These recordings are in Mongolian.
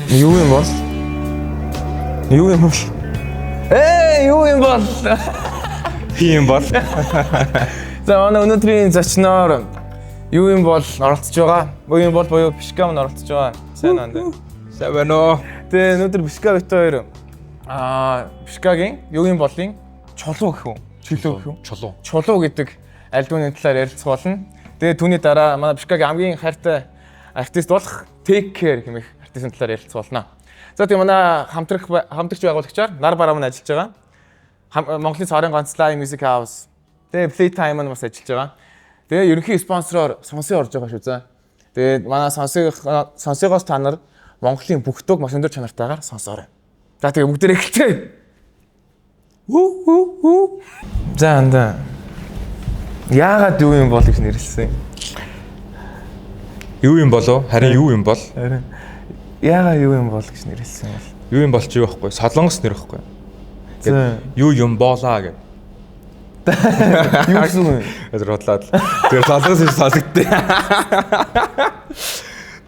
Юу юм бол? Юу юм бол? Юу юм бол? Тийм бол. За манай өнөөдрийн зочноор юу юм бол оролцож байгаа. Юу юм бол буюу Бишкам оролцож байгаа. Сайн уу? Сайн байна уу? Тэгээ өнөөдөр Бишка бит хоёр Бишкагийн юу юм болын чулуу гэх үү? Чулуу гэдэг альбомын талаар ярилцах болно. Тэгээ түүний дараа манай Бишкагийн хамгийн хайртай артист болох Take Care хэмээх артистын талаар ярилцах болно. За тэгээ манай хамтрагч байгуулагчаар нар бараа мань ажиллаж байгаа. Монголын цаарын ганц Live Music House. Тэгээ Playtime нь бас ажиллаж байгаа. Тэгээ ерөнхий спонсороор сонсын орж байгаа шүү заа. Тэгээ манай сонсогоос та нар Монголын бүх төг маш өндөр чанартайгаар сонсоорой. За тэгээ бүгдээрээ эхэлцгээе. За анда. Яагаад юу юм бол гэж нэрлсэн? Юу юм болов? Харин юу юм бол? Харин яагаад юу юм бол гэж нэрлсэн бол? Юу юм бол чи юу байхгүй? Солонгос нэр байхгүй. Юу юм болоо гэх. Юу гэсэн юм? Бодлоод. Тэр солонгос их сонсогдтээ.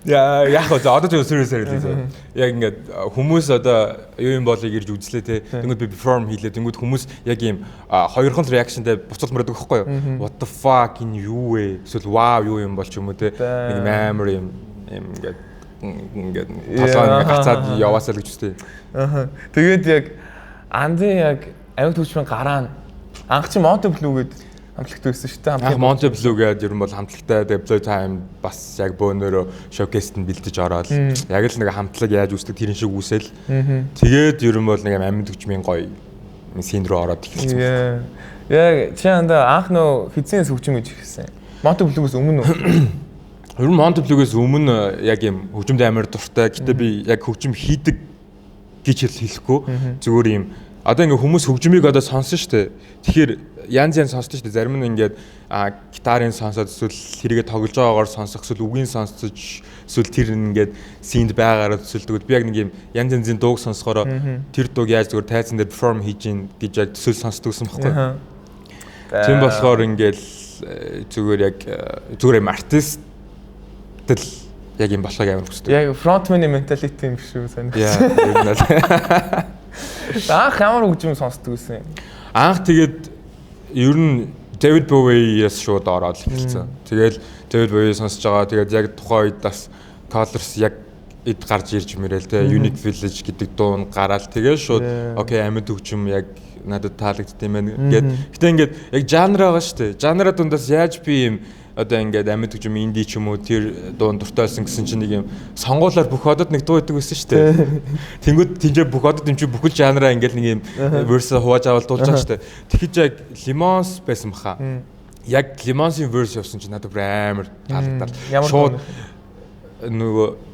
Яг одоо ч serious хэлээ. Яг ингээд хүмүүс одоо юу юм болыг ирж үзлээ те. Тэнгүүд би perform хийлээ. Тэнгүүд хүмүүс яг ийм хоёрхан реакшнтэй буцалт мөрөдөг байхгүй юу? What the fuck энэ юу вэ? Эсвэл wow юу юм бол ч юм уу те. Нэг амар юм ингээд толгой гацаад яваасаа л гэж үстэй. Тэгээд яг анзын яг амьд хүчмэн гараа анх чи Monte Blue гэдэг хамтлагт байсан шүү дээ. Анх Monte Blue гэдэг ер нь бол хамтлагтай Playtime бас яг бөөнөрөө showcase-д бэлдэж ороод яг л нэг хамтлаг яаж үүсдэг тэрэн шиг үүсэл. Тэгээд ер нь бол нэг амьд хүчмэн гоё син рүү ороод эхэлсэн. Яг чи анх нөө хизээс хөгжим гэж хэлсэн. Monte Blue-гээс өмнө үү? Ер нь Monte Blue-гээс өмнө яг юм хөгжимд амар дуртай. Гэтэ би яг хөгжим хийдэг гэж хэлэхгүй. Зүгээр юм одоо ингээ хүмүүс хөгжмийг одоо сонсон шүү дээ. Тэгэхээр янз сонсдог шүү дээ. Зарим нь ингээд гитарын сонсоод эсвэл хэрэгэ тоглож байгаагаар сонсох эсвэл үгийн сонсож эсвэл тэр ингээд синд байгаагаар төсөлдөг. Би яг нэг юм янз янзын дууг сонсохороо тэр дууг яаж зүгээр тайзан дээр перформ хийж ийн гэж яг төсөл сонсдог гэсэн баггүй. Тийм болохоор ингээд зүгээр юм артист тэл яг юм болохыг амар хүсдэг. Яг фронтмен менталити юм шүү санагдсан. Яа. Анх ямар хөгжим сонсдог гэсэн юм? Анх тэгээд ер нь David Bowie-с шууд ороод эхэлсэн. Тэгээд David Bowie сонсож байгаа. Тэгээд яг тухайн үед бас Colors яг эд гарч ирж мэрэл те Unique Village гэдэг дуу нь гараад тэгээд шууд окей амьд хөгжим яг надад таалагдсан юм байна гэд. Гэтэ ингээд яг жанр байгаа шүү дээ. Жанра дундаас яаж би юм одоо ингээд амьд хөгжим инди ч юм уу тэр дуун дуртайсан гэсэн чинь нэг юм сонгуулаар бүх одод нэг дуу идэг байсан шүү дээ. Тэнгүүд тийчээ бүх одод юм чи бүхэл жанраа ингээд нэг юм verse хувааж аваад дуулж байгаа шүү дээ. Тэгэхэж яг Limons байсан баха. Яг Limons-ийн verse явсан чинь надад амар таалагдал. Шууд нөгөө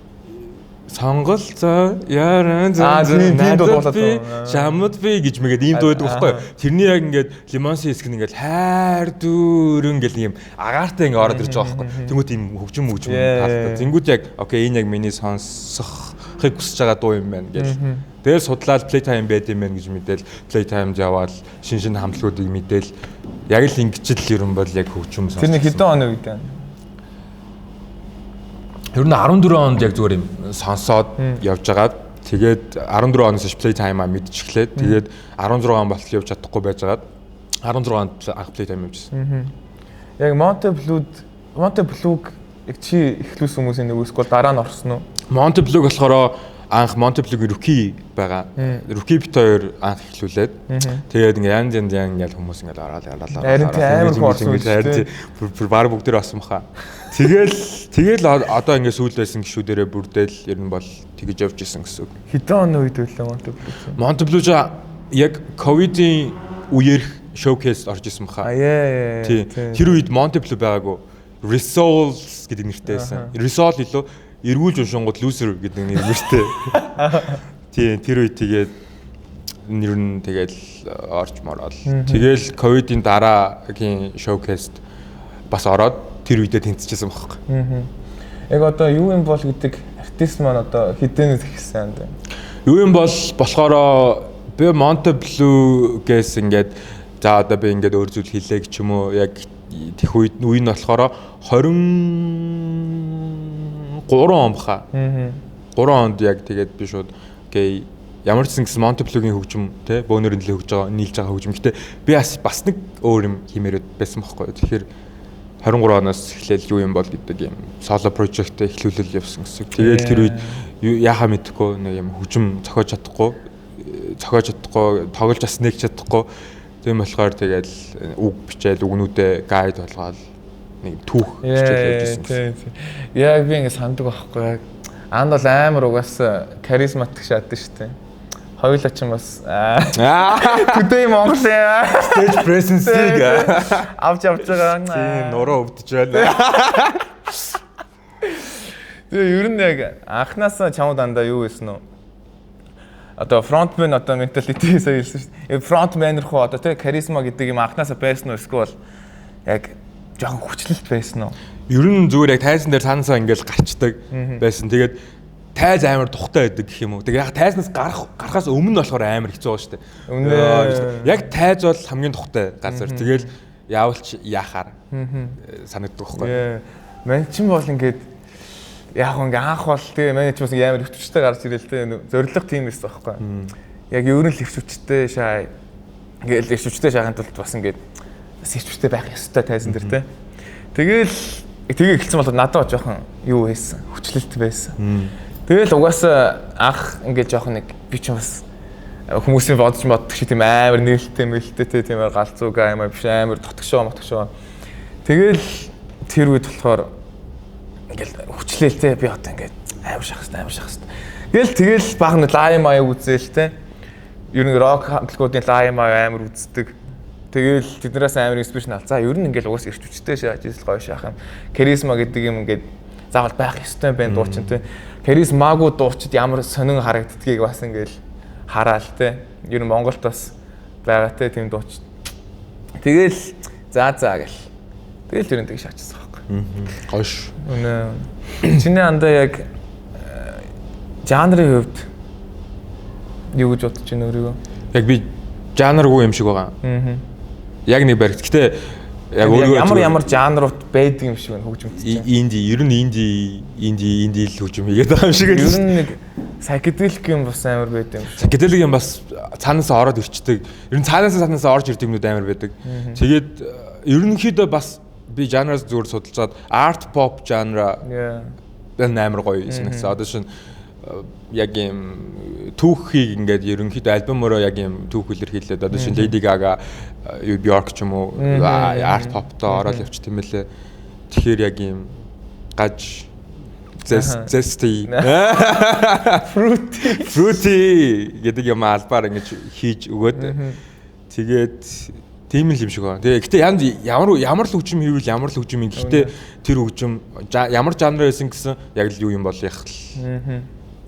сонголцоо яран надад би шамд би гэж мэгээд ийм дуу байдаг байхгүй. Тэрний яг ингээд Limons-ийн хэсэг нь ингээд хайр дүүрэн гэл юм агаартай ингээд ороод ирж байгаа байхгүй. Тэнгүүд ийм хөгжим таалагдав. Тэнгүүд яг окей энэ яг миний сонсохыг хүсэж байгаа дуу юм байна гэж. Тэгэл судлаад Playtime байд юм байна гэж мэдээл Playtime яваад шин хамтлагуудыг мэдээл яг л ингэж л ерөн бол яг хөгжим сонсох. Тэрний хэдэн оны үед байна? Ер нь 14 онд яг зүгээр юм сонсоод явж байгаа. Тэгээд 14 оноос хойш Playtime-аа мэдчихлээ. Тэгээд 16 он болтол явж чадахгүй байжгаад 16 онд анх Playtime явжсэн. Яг Monte Blue яг чи эхлүүлсэн хүмүүсийн нэг үсгүй дараа нь орсон уу? Monte Blue болохоор анх Monte Blue-гийн Rookie байгаа. Rookie бит хоёр анх эхлүүлээд тэгээд ингээ янз ингээл хүмүүс ингээл ороод амар хорсон үү? Баг бүгд дээр болсон баха. Тэгэл одоо ингээ сүүлдээсэн гişүүдэрээ бүрдээл ер нь бол тэгэж явж исэн гэсэн үг. Хэдэн оны үед байлаа Monte Blue? Monte Blue яг ковидын үеэр showcase орж исэн баха. Тэр үед Monte Blue байгаагүй. Resolve гэдэг нэртэй байсан. Resolve илүү эргүүлж уншингууд loser гэдэг нэр нэртэй. Тийм тэр үед тэгээд нэр нь тэгэл орж мороод. Тэгэл ковидын дараагийн showcase-д бас ороод тэр үедээ тэнцэжсэн байхгүй. Яг одоо юу юм бол гэдэг артист маань одоо хэдэнээс ихсэн юм бэ? Юу юм бол болохоор би Monte Blue-гээс ингээд За одоо би ингээд өөр зүйл хийлээ гэж юм уу яг тех үе нь болохоор 23 он баха. 3 онд яг тэгээд би шууд окей ямар ч гэсэн Монтеплогийн хөгжим те бөөнөр нэлээ хөгж байгаа нийлж байгаа хөгжим. Гэтэ би бас нэг өөр юм хиймээрээд байсан байхгүй. Тэгэхээр 23 оноос эхлээл юу юм бол гэдэг юм соло прожект эхлүүлэл явсан гэсэн. Тэгээд тэр үед яхаа мэдэхгүй нэг юм хөгжим зохиож чадахгүй, тоглож бас нэг чадахгүй. Тийм болохоор тэгээд үг бичээл үгнүүдээ гайд болгоод нэг түүх бичээл явуулсан. Яг би ингэ санддаг байхгүй. Анд бол амар угаасаа харизматик шатдаг шүү дээ. Хоёулаа ч юм бас today Монгол stage presence-ийг авч байгаа. Тийм нуруу өвдөж байна. Тэгээ ер нь яг анханасаа чамд дандаа юу байсан нь одоо фронтмен одоо менталити хэлсэн шүү дээ. Фронтменэр хөө одоо тэг харизма гэдэг юм анханасаа байсан уу эсвэл яг жоохон хүчлэлт байсан уу? Ер нь зүгээр яг тайзан дээр цаанасаа ингээл гарчдаг байсан. Тэгээд тайз амар тухтай байдаг гэх юм уу. Тэгээд яг тайзнаас гарахаас өмнө болохоор амар хэцүү байгаа шүү дээ. Яг тайз бол хамгийн тухтай газар. Тэгээд яавалч яахаар санагддаг байхгүй. Мань ч бол ингээд яг ингээ анх бол тэгээ манай ч бас амар хөвчтэй гарч ирэл тэ зориг тийм байсан байхгүй. Яг ер нь л хөвчтэй шаа ингээл хөвчтэй шахын тулд бас ингээд хөвчтэй байх ёстой тайзан дээр тэ. Тэгээ эхэлсэн бол надад жоохон юу байсан хүчлэлт байсан. Тэгэл угаасаа анх ингээд жоохон нэг би ч бас хүмүүсийн бодож чи тийм амар нээлттэй мэлттэй тийм галзуугаа юм биш амар дотгошоо. Тэгэл тэр үед болохоор ингээл хүчлээлтэй би одоо ингээд амар шахах хэвээр. Тэгэл баг нь лайв маяг үзээл те. Ер нь рок хамтлагуудын лайв маяг амар үздэг. Тэгэл тэднээс амар инспирэшн ал. За ер нь ингээл угаас ирч хүчтэй шааж ийсэл гоё шахах юм. Харизма гэдэг юм ингээд заавал байх ёстой байх дуучин те. Харизмаагүй дуучид ямар сонин харагддгийг бас ингээл хараал те. Ер нь Монголд бас байгаа те тийм дууч. Тэгэл за гэл. Тэгэл тэр нэг шаачсан байхгүй. Гош. Чиний андаа яг жанрын хувьд юу гэж бодож байна өөрийгөө? Яг би жанргүй юм шиг байгаа. Яг нэг баригт. Гэтэ яг өөрийгөө ямар жанрууд байдаг юм шиг байна хөгжимч. Инди, ер нь инди л хөгжим хийгээд байгаа юм шиг л. Ер нь нэг psychedelic юм бас амар байдаг юм шиг. Psychedelic юм бас цаанаас ороод ирчдэг. Ер нь цаанаас орж ирдэг юмнууд амар байдаг. Тэгээд ерөнхийдөө бас би жанраас зүгээр судалцаад art pop жанра амар гоё санагдсан. Одоо шин яг юм түүхийг ингээд ерөнхийдөө альбомороо яг юм түүх илэрхийлээд одоо шин Lady Gaga, Bjork ч юм уу art pop-тоо ороод явчих тийм байлээ. Тэгэхээр яг юм гаж zesty fruity гэдэг юм албаар ингэж хийж өгөөд тэгээд тийм л юм шиг байна. Тэгээ гэтээ ямар л хөгжим хийвэл ямар л хөгжим юм. Гэхдээ тэр хөгжим ямар жанр байсан гэсэн яг л юу юм бол яг л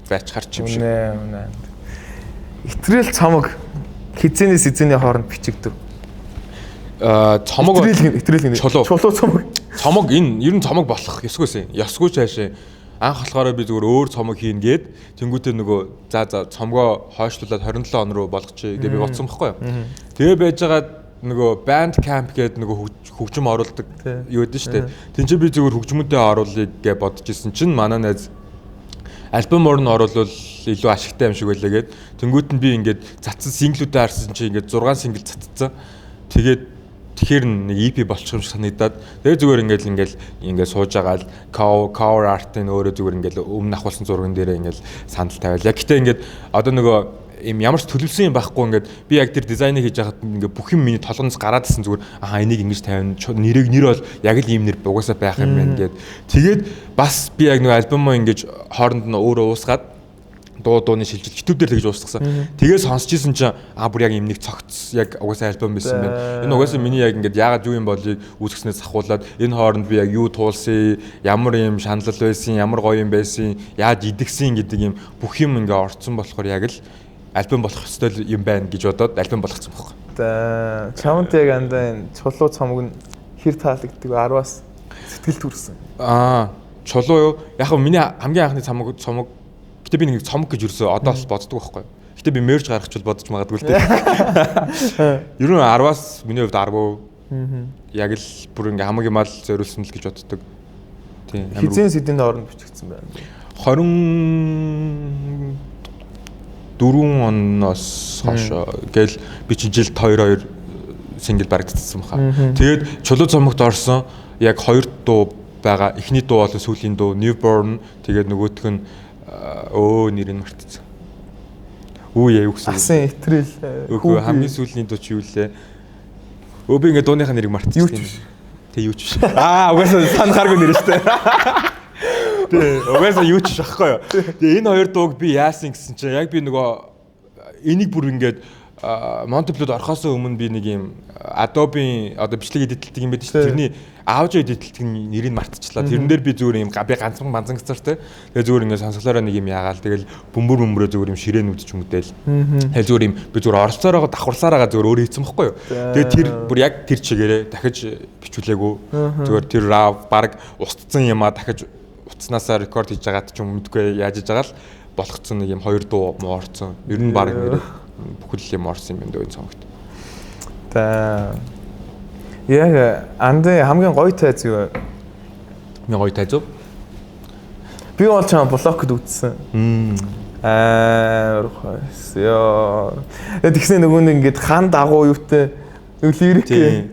байж харч юм шиг. Итрэл цомог хизэнээс эзэний хооронд бичигдэв. Цомог итрэл чулуу цомог. Цомог энэ ер нь цомог болох ёсгүйсэн. Ёсгүй цаашаа анх болохоор би зүгээр өөр цомог хийн гээд тэнгуүтээ нөгөө за цомгоо хойшлуулад 27 он руу болгочих гэж би бодсон байхгүй юу. Тэгээ байж байгаа нөгөө band camp гэдэг нөгөө хөгжим оруулдаг юу гэдэг нь шүү дээ. Тин чи би зүгээр хөгжмөдөө оруулъя гэж бодож исэн чинь манай найз альбомор нь оруулвал илүү ашигтай юм шиг байлаа гээд тэнгуут нь би ингээд цацсан синглүүдээ харсан чи ингээд 6 сингл цацсан. Тэгэхээр нэг EP болчих юм шиг санагдаад тэгээ зүгээр ингээд сууж байгаа л cover art-ын өөрөө зүгээр ингээд өмнө ахуулсан зурган дээрээ ингээд сандал тавиал. Яг гэтээ ингээд одоо нөгөө юм ямар ч төлөвлөсөн юм байхгүй ингээд би яг тэр дизайныг хийж байхад ингээд бүх юм миний толгоноос гараад ирсэн зүгээр энийг ингэж тавина нэр бол яг л ийм нэр угаасаа байх юм байна гэд тэгээд бас би яг нэг альбомоо ингэж хооронд нь өөрөө уусгаад дууны шилжилт YouTube дээр л гэж уусгасан. Тэгээ сонсч ийсэн чинь бүр яг юм нэг цогц яг угаасаа альбом байсан байна. Энэ угаасаа миний яг ингэж яагаад юу юм болыг үүсгэснээс ахуулаад энэ хооронд би яг юу туулсан, ямар юм шаналл байсан, ямар гоё юм байсан, яаж идэгсэн гэдэг юм бүх юм ингээ орцсон болохоор яг л альбом болох ёстой юм байна гэж бодоод альбом болгоцсон байхгүй. За чамд яг андаа энэ чулуу цомог нь хэр таалагддаг 10-аас сэтгэл төрсөн. Чулуу юу? Яг миний хамгийн анхны цомог гэтээ би нэг цомог гэж юусэн одоо л боддог байхгүй. Гэтэ би merge гаргахчул бодож магадгүй л дээ. Ер нь 10-аас миний хувьд 10. Яг л бүр ингээ хамаг юм ал зориулсан л гэж боддог. Тийм. Хизээ сэдвийн хооронд бичигдсэн байна. 24 оноос хойш гээл би чи жилд 2 сингл барагдсан баха. Тэгээд чулуу цомогт орсон яг 2 дуу байгаа. Эхний дуу бол сүүлийн дуу Newborn, тэгээд нөгөөх нь нэрийг мартчихсан. Яа юу гэсэн. Асан итрэл. Үгүй хамгийн сүүлийн дуу чи юу лээ? Би ингээ дууныхаа нэрийг мартчихсан. Тэг юу ч биш. Угаасаа санахааргүй нэр шүү дээ. Тэг угаасаа юу ч шахахгүй юу. Тэгээ энэ 2 дууг би яасан гэсэн чинь яг би нөгөө энийг бүр ингээд Monteplot орохоос өмнө би нэг юм Adobe одоо бичлэг эдитэлдэг юм байдаг шүү. Тэрний аудио эдитэлдэг нэрийг мартчихлаа. Тэрэн дээр би зүгээр юм би ганцхан цартай. Тэгээ зүгээр ингээд сонсголоороо нэг юм яагаал. Тэгэл бөмбөр зүгээр юм ширээнүүд ч юм уу дээл. Тэгээ зүгээр юм би зүгээр оролцоороо давхарсараа зүгээр өөрөө хийсэн байхгүй юу. Тэгээ тэр бүр яг тэр чигээрээ дахиж бичүүлээгүй. Зүгээр тэр баг устцсан юмаа дахиж утаснасаа рекорд хийж байгаад ч юм мэдгүй яаж хийж байгаа л болгоцсон нэг юм 2 дуу моорцсон. Ер нь баг нэр бүхэл юм орсон юм дөө энэ цомогт. Яг андэ хамгийн гоё тайз юу вэ? Миний гоё тайз уу? Би бол чам блокд үтсэн. Хойс ёо. Тэгсэн нөгөө нэг ингээд хан дагуу юутай лирик тэр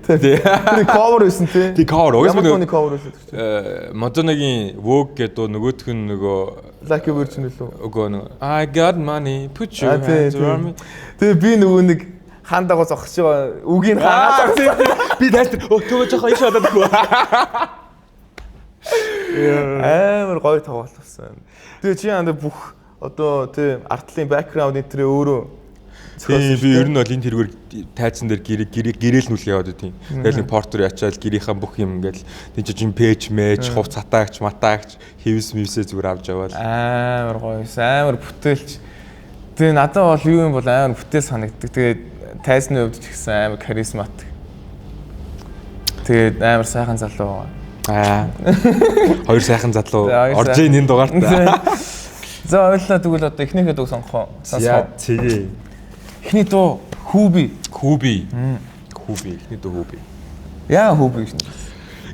cover байсан тий. Тий cover. Ямар cover байсан. Madonna-гийн Vogue гэдэг нөгөөх нь нөгөө Lucky version лөө. Үгүй нөгөө I got money put your hands around me. Тэгээ би нөгөө нэг хан дагуу зогсож байгаа үгийг хаагаад би тайлбар төгөө жоохон иш болоод гоо. Амар гоё тоглолт болсон. Тэгээ чи анда бүх одоо тий артлын background энтрээ өөрөө би ер нь бол энэ тэргээр тайцсан дээр гэрэл нүлгээ яваад тийм. Тэгэл нэг портер ячаал гэрийнхаа бүх юм ингээл тийч чинь пэйж мэж хувц хатаагч матаагч хэвс мивсээ зүгээр авч яваал. Амар гоё амар бүтээлч. Тэгээ надад бол юу юм бол амар бүтээл санагддаг. Тэгээд тайзны хувьд ч гэсэн амар харизматик. Тэгээд амар сайхан залуу байгаа. Хоёр сайхан залуу орж ийн энэ дугаарт. За ойлаа тэгвэл одоо эхнийхээ дуу сонсгоо. Яа тэгээ. Эхний дуу Хүүби. Эхний дуу Хүүби. Яа Хүүби гэж.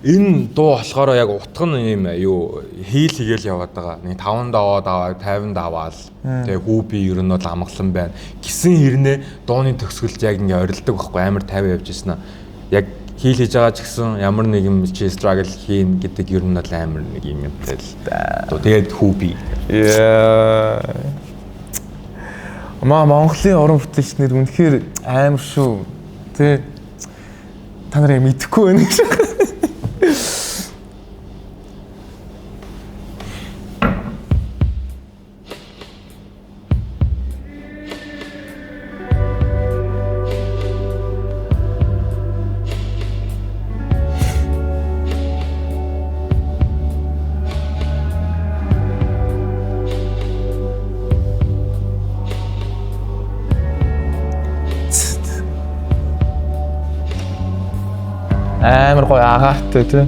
Энэ дуу болохоор яг утга нь юм юу хийл хийгээл яваад байгаа. Нэг 5 даваад аваа 50 даваал. Тэгээ Хүүби ер нь бол амгалан байна. Гисэн хэрнээ дууны төгсгөлд яг ингээ орилдог байхгүй амар 50 явж ирсэн аа. Яг хийл хийж байгаа ч гэсэн ямар нэг юм чи struggle хийн гэдэг ер нь бол амар нэг юм тэл. Тэгээд Хүүби. Яа. Монголын уран бүтээлчнэр үнэхээр амар шүү. Тэ та нарыг мэдэхгүй байна гэж. Амар гоё агаартай тий.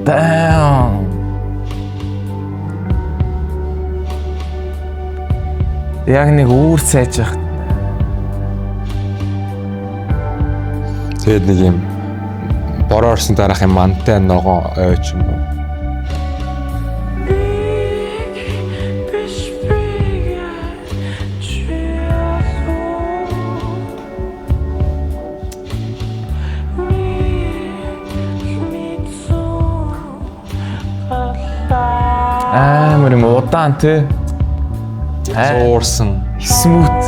Damn. Яг нэг үүр цайж яах. Тэгээд нэг юм бороо орсон дараах юм мантай ногоо ойч юм уу. амар юм удаан те. Уурсан. Смут.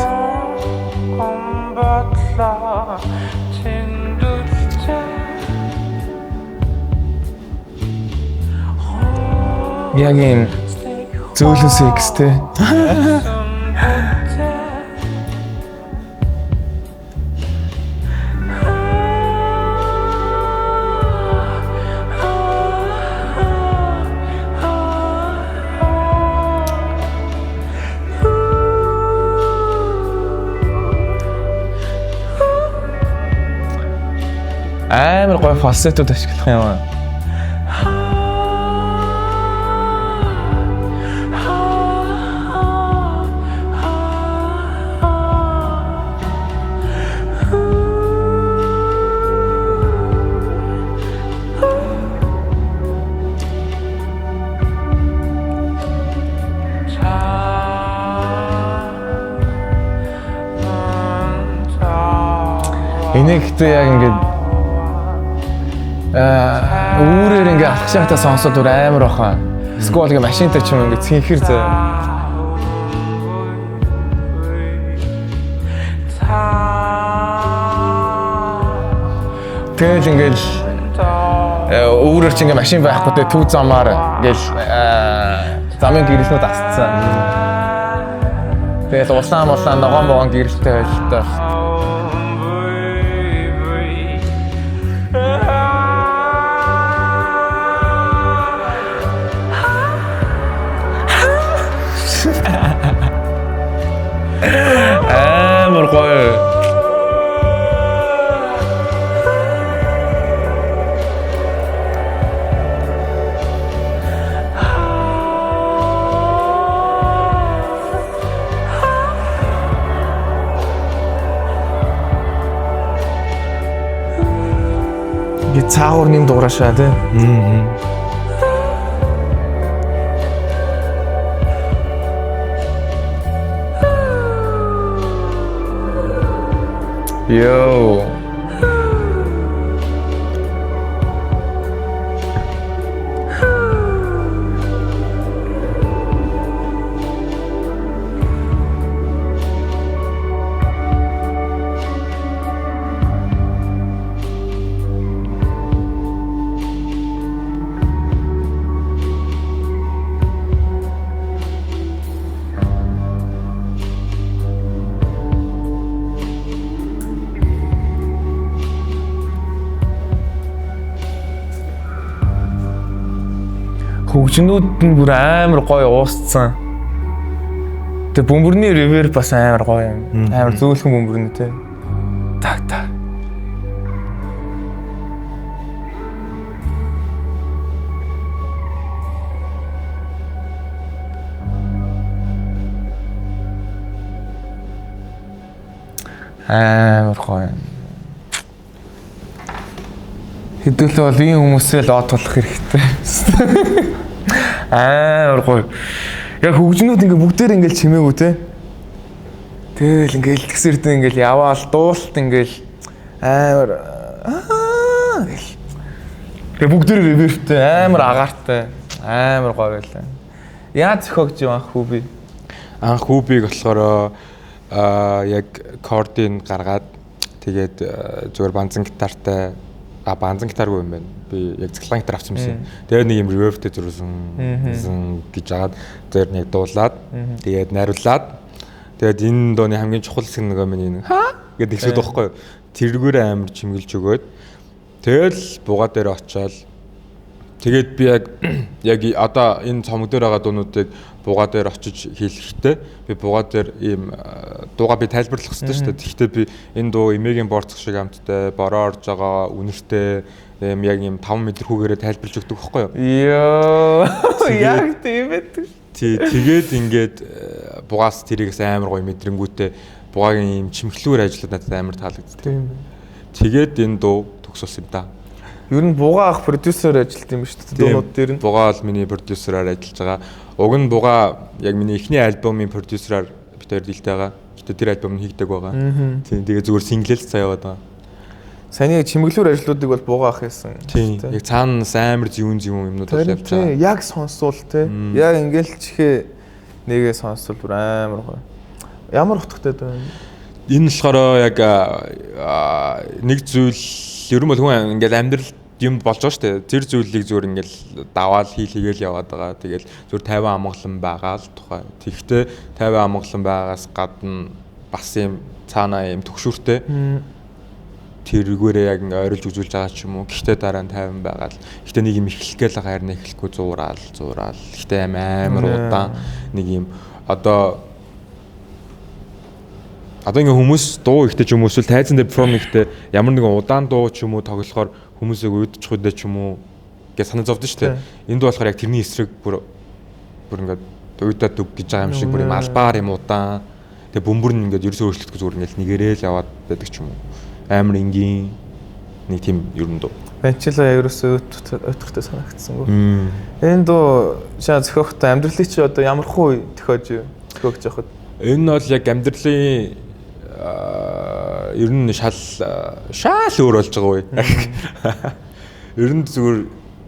Яг юм зөөлөн секс те. амар гоё фалсетууд ашиглах юм аа. Энэгтэй яг ингээд өөрөөр ингээ алах шахтаа сонсоод өөр амар баха. Скол ингээ машинтай ч юм ингээ цэнхэр зөө. Тэгэл ингээл өөрөөр ч ингээ машин байхгүй тэ төв замаар ингээл замын гэрэлтнүүд асцсан. Тэгэл улаан ногоон гэрэлттэй байлтай. амар гоё. Гэ цаагаар нэм дуурашаа тий. Yo. Хөгжнүүд нь бүр амар гоё уусцсан. Тэгээ бөмбөрний реверб бас амар гоё юм. Амар зөөлхөн бөмбөрнө те. Так. Амар гоё. Хэдүүлээ бол ийм хүмүүсээ л од тулах хэрэгтэй. амар гоё. Яг хөгжнүүд ингээ бүгдээр ингээл чимээгүү те. Тэгэл ингээл тэгсэрдэн ингээл яваал дуулт ингээл амар гэл. Тэгээ бүгдээр ревербтэй амар агаартай амар гоё байлаа. Яаж зохиогч юм анх хүүби? Анх хүүбиг болохоор яг кордын гаргаад тэгээд зүгээр банзан гитартай банзан гитаргүй юм байна. Би яг цэглэн гитар авсан юмсэн. Тэгээд нэг юм reverb-тэй зурсан гэж агаад тэр нэг дуулаад тэгээд найруулад тэгээд энэ дууны хамгийн чухал хэсэг нэг юм гэдэг ихсэд байхгүй юу. Тэргээр амар чимгэлж өгөөд тэгэл бугаа дээр очиод тэгээд би яг одоо энэ цомог дээр байгаа дуунуудыг бугаа дээр очиж хийлэхдээ би бугаа дээр ийм дуугаа би тайлбарлах хэрэгтэй шүү дээ. Тэгэхдээ би энэ дуу эмээгийн борцох шиг амттай, бороо орж байгаа үнэртэй яг ийм 5 метр хүүгээрээ тайлбарлаж өгдөг байхгүй юу? Йоо. Яг тийм ээ. Тэгээд ингээд бугаас тэрийгээс амар гоё мэдрэнгүүтээ бугаагийн ийм чимхлүүр ажиллаад надад амар таалагддаг. Тийм. Тэгээд энэ дуу төгсүүлсэн юм да. Ер нь бугаа ах продюсер ажилт юм шүү дээ. Дуунууд дээр нь. Бугаа бол миний продюсераар ажиллаж байгаа. Уг нь бугаа яг миний эхний альбомын продюсераар бид хоёр дийлтэй байгаа. Гэтэ тэр альбом нь хийгдэг байгаа. Тийм тэгээ зүгээр синглэл цаа яваад байгаа. Саяны чимэглүүр ажлуудыг бол буугаах хийсэн. Тийм. Яг цаанаас амар зүүн юмнууд бол явж байгаа. Яг сонсвол те. Яг ингээл чихээ нэгээ сонсвол бүр амар гоё. Ямар утгатай байна? Энэ болохоор яг нэг зүйл ер нь бол хүн ингээл амьдрал юм болж байгаа шүү дээ. Тэр зүйлийг зүгээр ингээл даваал хийгээл яваад байгаа. Тэгэл зүгээр 50 амгалан байгаа л тухай. Тэгэхдээ 50 амгалан байгаас гадна бас юм цаанаа юм төгшүүртэй. Тэргүүрээ яг ингээ ойрлж үзүүлж байгаа ч юм уу. Гэхдээ дараа нь 50 байгаа л. Гэхдээ нэг юм эхлэх гээл харин эхлэхгүй зураал. Гэхдээ амар удаан нэг юм одоо ингээ хүмүүс дуу ихтэй ч юм уу эсвэл тайзан дээр перформ ихтэй ямар нэгэн удаан дуу ч юм уу тоглохоор хүмүүсийг уйдчих үдэ ч юм уу гэж санаа зовдсон шүү дээ. Энд болохоор яг тэрний эсрэг бүр ингээд уйдаад дүг гэж байгаа юм шиг бүр юм албаар юм удаан. Тэгээ бөмбөр нь ингээд ерөөсөө өөрчлөлтгүй зүгээр ингээд нэгэрэл яваад байдаг ч юм уу. Амар энгийн нэг тийм ерөн дуу. Банчила ерөөсөө өтөхтэй санагдсан гоо. Энэ дуу шаа зөхөхтэй амьдралыг чи одоо ямар хуу зөхөж явахад. Энэ бол яг амьдралын ер нь шал өөр болж байгаа үе. Ер нь зүгээр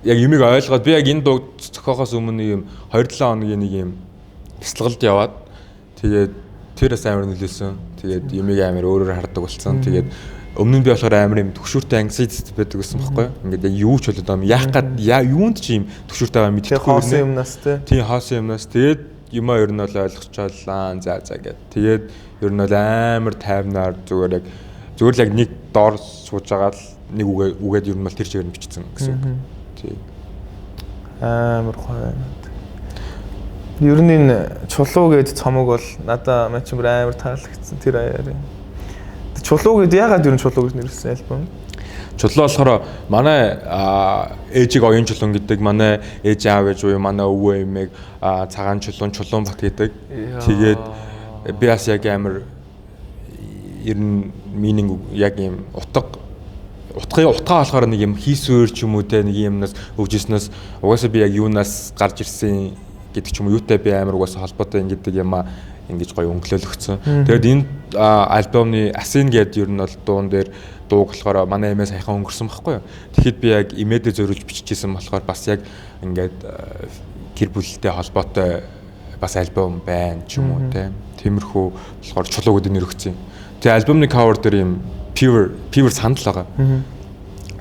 яг юмыг ойлгоод би яг энэ дуу зохиохоос өмнө юм 2-7 хоногийн нэг юм бяцлагалд яваад тэгээд тэрээс амар нөлөөсөн. Тэгээд юмыг амар өөрөөр хардаг болсон. Тэгээд өмнө нь би болохоор амар юм төгшүүртэй anxiety байдаг гэсэн байхгүй юу? Ингээд яг юу ч болоод яах гад юунд ч юм төгшүүртэй байгаа мэдчихгүй. Хоосон юмнаас те. Тийм хоосон юмнаас тэгээд юмаа ер нь бол ойлгочоолаа за гэд. Тэгээд ер нь бол амар тайвнаар зүгээр л яг нэг доор сууж байгаа л нэг үгээд ер нь бол тэр чигээр нь бичсэн гэсэн үг. Тийм. Амар гоё. Ер нь энэ чулуу гээд цомог бол надаа маань ч амар таалагдсан тэр аяар. Чулуу гээд яагаад ер нь чулуу гэж нэрлсэн альбом? Чулуу болохоор манай ээжийг оюун чулуун гэдэг, манай ээж аав ээж уу манай өвөө эмээг цагаан чулуун бат гэдэг. Тэгээд би бас яг амар ер нь meaning яг юм утгаа болохоор нэг юм хийсвэр ч юм уу те нэг юмнаас өвжснөөс угаасаа би яг юунаас гарч ирсэн гэдэг ч юм уу юутай би амар угаасаа холбоотой ингэдэг юм ингэж гоё өнгөлөөл өгсөн. Тэгээд энэ альбомны Asin гэдэг ер нь бол дуун дээр дууг болохоор манай эмээ саяхан өнгөрсөн байхгүй юу. Тэгэхэд би яг имэдэ зориулж биччихсэн болохоор бас яг ингээд гэр бүлтэй холбоотой бас альбом байна ч юм уу те. Тиймэрхүү болохоор чулуу гэдэг нэр өгсөн. Тэгээ альбомны cover дээр юм pure сандал байгаа.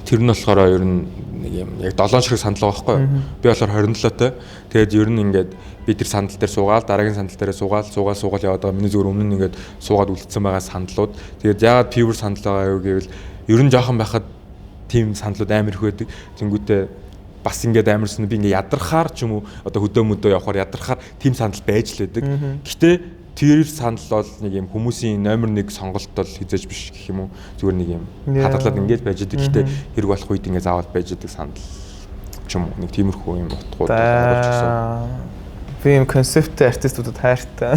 Тэр нь болохоор ер нь нэг юм яг 7 шиг сандал байгаа байхгүй юу. Би болохоор 27-той. Тэгээд ер нь ингээд би тэр сандал дээр суугаал, дараагийн сандал дээр суугаал яваад байгаа. Миний зүгээр өмнө нь ингээд суугаад үлдсэн байгаа сандлууд. Тэгээд яагаад pure сандал байгаа юу гэвэл ер нь жоохон байхад тийм сандлууд амар их байдаг. Тэнгүүтээ бас ингээд амар сүнэ би ингээд ядрахаар ч юм уу одоо хөдөө явахаар ядрахаар тийм сандал байж л байдаг. Гэхдээ тэр сандал бол нэг юм хүмүүсийн номер 1 сонголт бол хизээж биш гэх юм уу. Зүгээр нэг юм хадгалаад ингээд байж идэг. Гэхдээ хэрэг болох үед ингээд заавал байж идэг сандал ч юм уу. Нэг тиймэрхүү юм утгууд болчихсон. Би юм концепттэй артистуудад хайртай.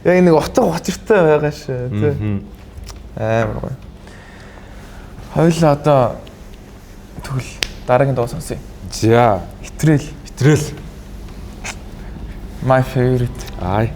Яг нэг утга учиртай байгаа шүү тий. Амар гоё. Хоёулаа одоо тэгвэл дараагийн дуу сонсъё. За, Итрэл. My favorite. Ай.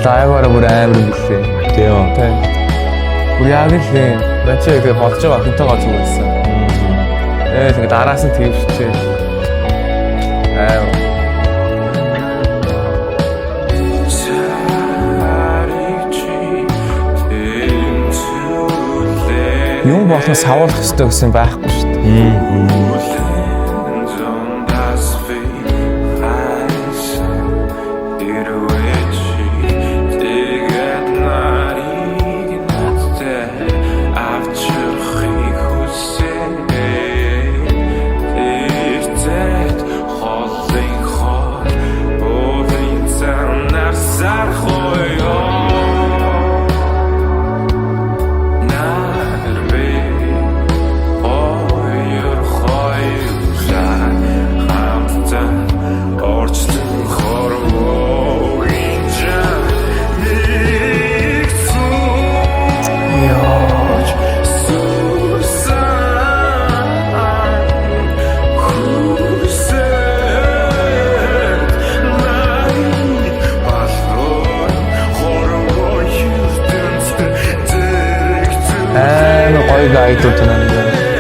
Лайваар бүр амар үлээ. Тийм. Бүр яг л начи тэгээ болж байгаа хинтэйгээ зүгсэн. Тэгээ араас нь твшчээ. Амар. Юм болон савуулах хэрэгтэй гэсэн байхгүй шүү дээ. I don't know.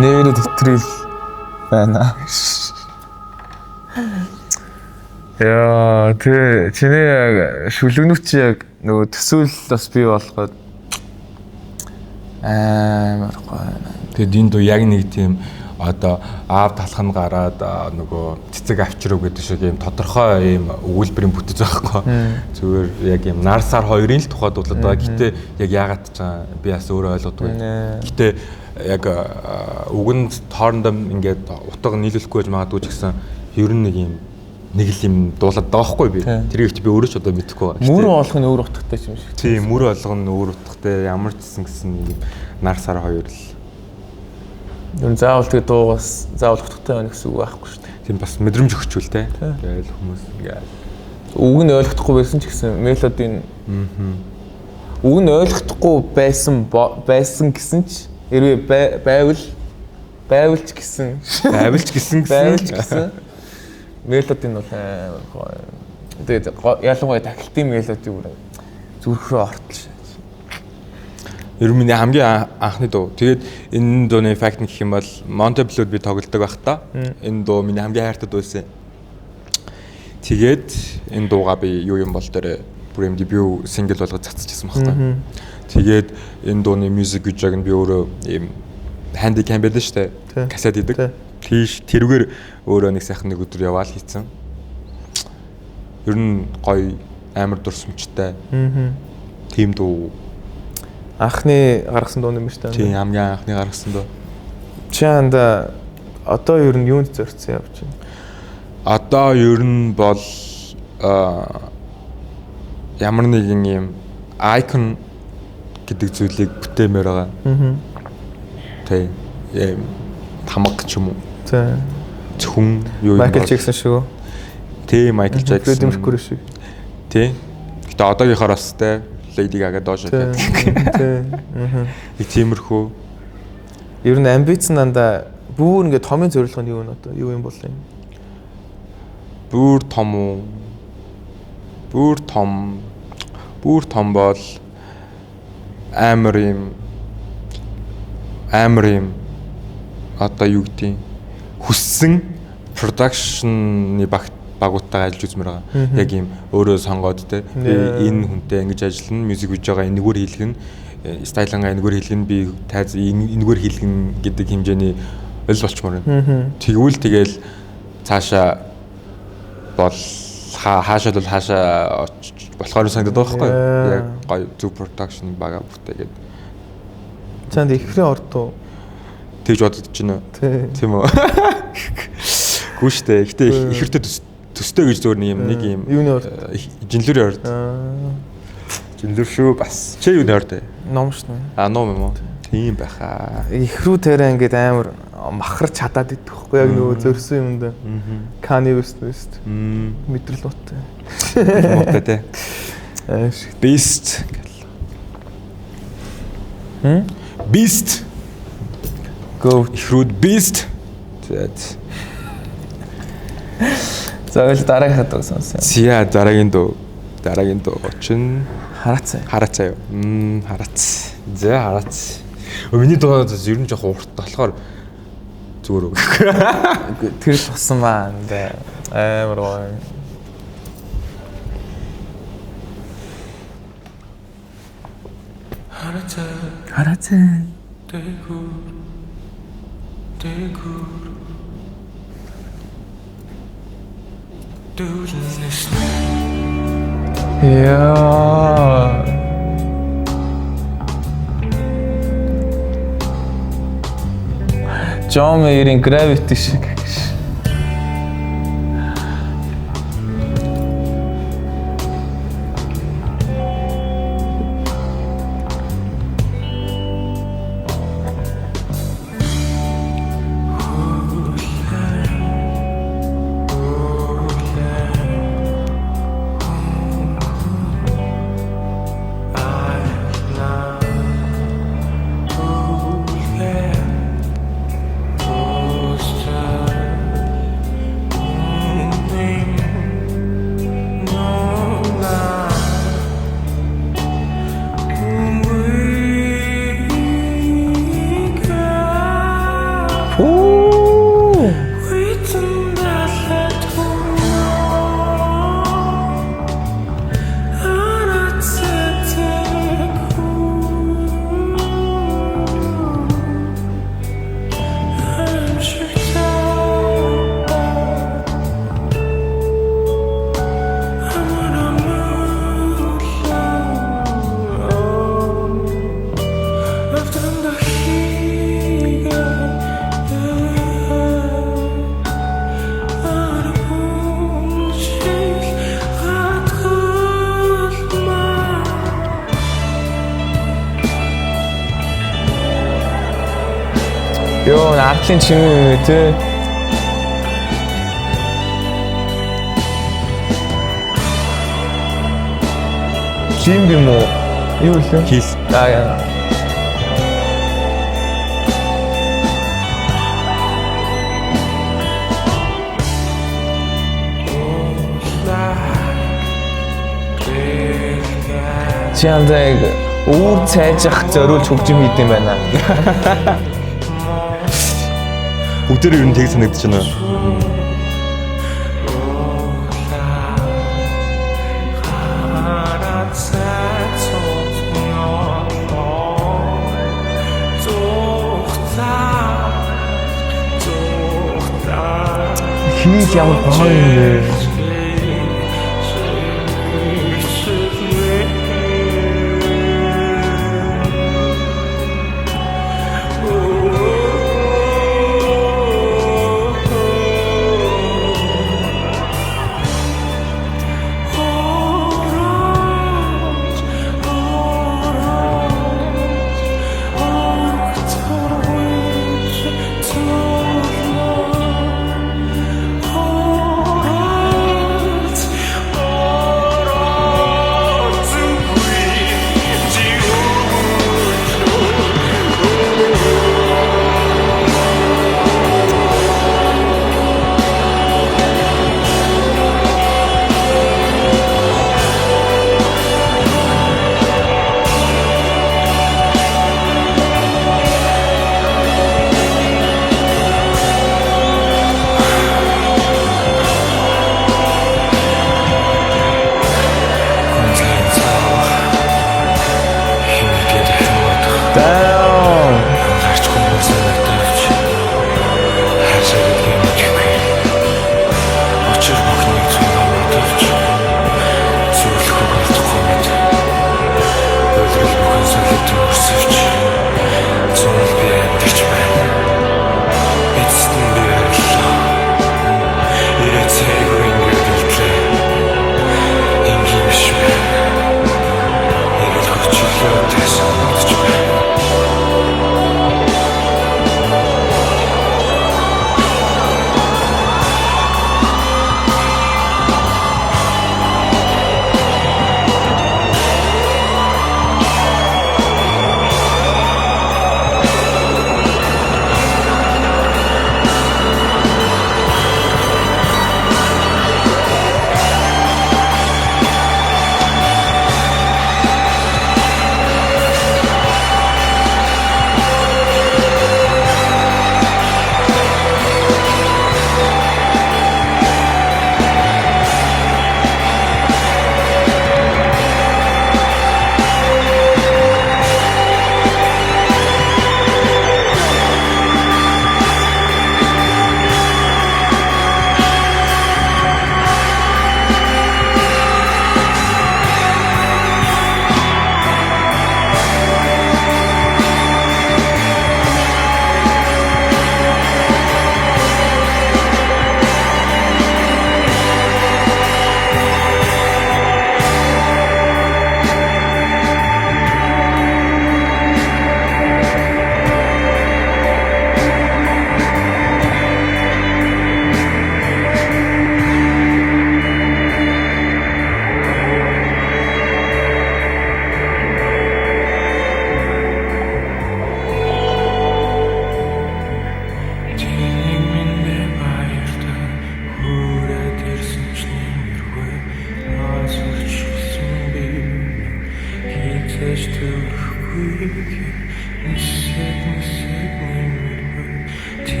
Нэр дэвтрэл байна. Яа, тэ чиний яг шүлгэнүүч яг нөгөө төсөөл бас бий болгоод амар гоё. Тэгээд энд доо яг нэг тийм одоо аав талах нь гараад нөгөө цэцэг авчруу гэдэг шиг юм тодорхой юм өгүүлбэрийн бүтэц байхгүй. Зүгээр яг юм нарсаар хоёрын л тухайд болоод байгаа. Гэтэ яг яагаад ч би бас өөрөө ойлгодгүй. Гэтэ яг үгэнд хоорондоо ингээд утга нийлүүлэхгүй байж магадгүй ч гэсэн ер нь нэг л юм дуулаад байгаа байхгүй би. Тэрийг ч би өөрөө ч одоо мэдэхгүй байна. Мөр олох нь өөр утгатай юм шиг. Тийм, мөр олох нь өөр утгатай. Ямар ч гэсэн нэг нарсаар хоёр л. Юу заавал тэгээ дуугаас заавал утгатай байна гэсэн үг байхгүй шүү дээ. Тийм бас мэдрэмж өгчүүл те. Тэгэл хүмүүс ингээд үг нь ойлгохгүй байсан ч гэсэн мелодийн үг нь ойлгохгүй байсан гэсэн ч хэрвээ байвал ч гэсэн мелодийн бол амар гоё. Тэгээд ялангуяа тахилтын мелоди бүр зүрх рүү ортол. Ер нь миний хамгийн анхны дуу. Тэгээд энэ дууны факт нь гэх юм бол Монтеблод би тоглодог байх та. Энэ дуу миний хамгийн хайртай дуу байсан. Тэгээд энэ дуугаа би юу юм бол дээр бүр юм дебют сингл болгож цацчихсан байхгүй. Тэгээд энэ дууны мьюзик видеог нь би өөрөө ийм хандикам байдаг шүү дээ. Касет идэг. Тийш тэрүүгээр өөрөө нэг сайхан нэг өдөр яваал хийцэн. Ер нь гоё амар дурсамжтай. Тим дуу. Анхны гаргасан дуу юм шүү дээ. Тийм хамгийн анхны гаргасан дуу. Чи анда одоо ер нь юунд зорьцсон явж байна? Одоо ер нь бол ямар нэгэн юм icon гэдэг зүйлийг бүтээмээр байгаа. Тийм тамга ч юм уу. Тийм. Зөвхөн юу юм бэ? Майкл Джексон шиг үү? Тийм, Майкл Джексон. Фредди Меркьюри шиг. Тийм. Гэтэ одоогийнхоор бас те Lady Gaga Doja Cat. Тийм. Тиймэрхүү. Ер нь амбиц нанда бүр ингээд томын зорилго нь юу вэ одоо? Юу юм бол юм? Бүр том уу? Бүр том бол амар юм одоо юу гэдгийг хүссэн production-ы багуудтайгаа ажиллаж үзмээр байгаа. Яг юм өөрөө сонгоод те энэ хүнтэй ингэж ажиллана, мьюзик видеогоо энэгээр хийлгэн, стайлингаа энэгээр хийлгэн, би тайз энэгээр хийлгэн гэдэг хэмжээний ойл болчмоор байна. Тэгэл цаашаа бол хаашаа болохоор санагдаад байгаа байхгүй юу? Яг гоё зөв production бага бүтээгээд. Чанд ихрээ ордоо. Тэгж бодож байна. Тийм үү? Гүүштэй. Гэтэ ихэртэй төстэй гэж зөвөр нэг юм. Юуны орд? Жинлүүрийн орд. Жинлүүр шүү бас. Чи юуны орд вэ? Ном шүү. Ном юм уу? Тийм байхаа. Ихрүү тэрэ ингээд амар махарч чадаад идэх байхгүй яг нөгөө зөрсөн юмд. Kanye West. Мэдрэл уттай. Муутай те. Beast. Beast. Go Fruit Beast. За өл дараагийнхаа дуу сонсъё. Зя дараагийн дуу чинь Хараацаа юу? Хараац. За хараац. Миний дуу ер нь жоохон урт болохоор зүгээр үг. Тэр тусан баа. Амар гоё. Хараацаа. Яа. John Mayer-ийн Gravity шиг. Йоо, артлын чимээ те. Чим юм уу? Юу вэ? Хийс. Яа. Чамдаг өөр цайжих зориулж хөгжим хийдэм байна. Бүгдээр ер нь тэг санагдаж байна. Хийг ямар гоё юм бэ? Damn. Гарч хүмүүс надад хайшаад юм гэхгүй. Очир бүхнийг зүгээрдэж зөвлөхөө болдохгүй мэт. Өдрөл бүхэн солид өрсөвч. Цонол би амьдч байна. Эцэстэн би арилаа. Ирээцэйг ингээд илтлээ. Ингийн биш байна. Ирэл хөчлөө тэсэн мэдч байна.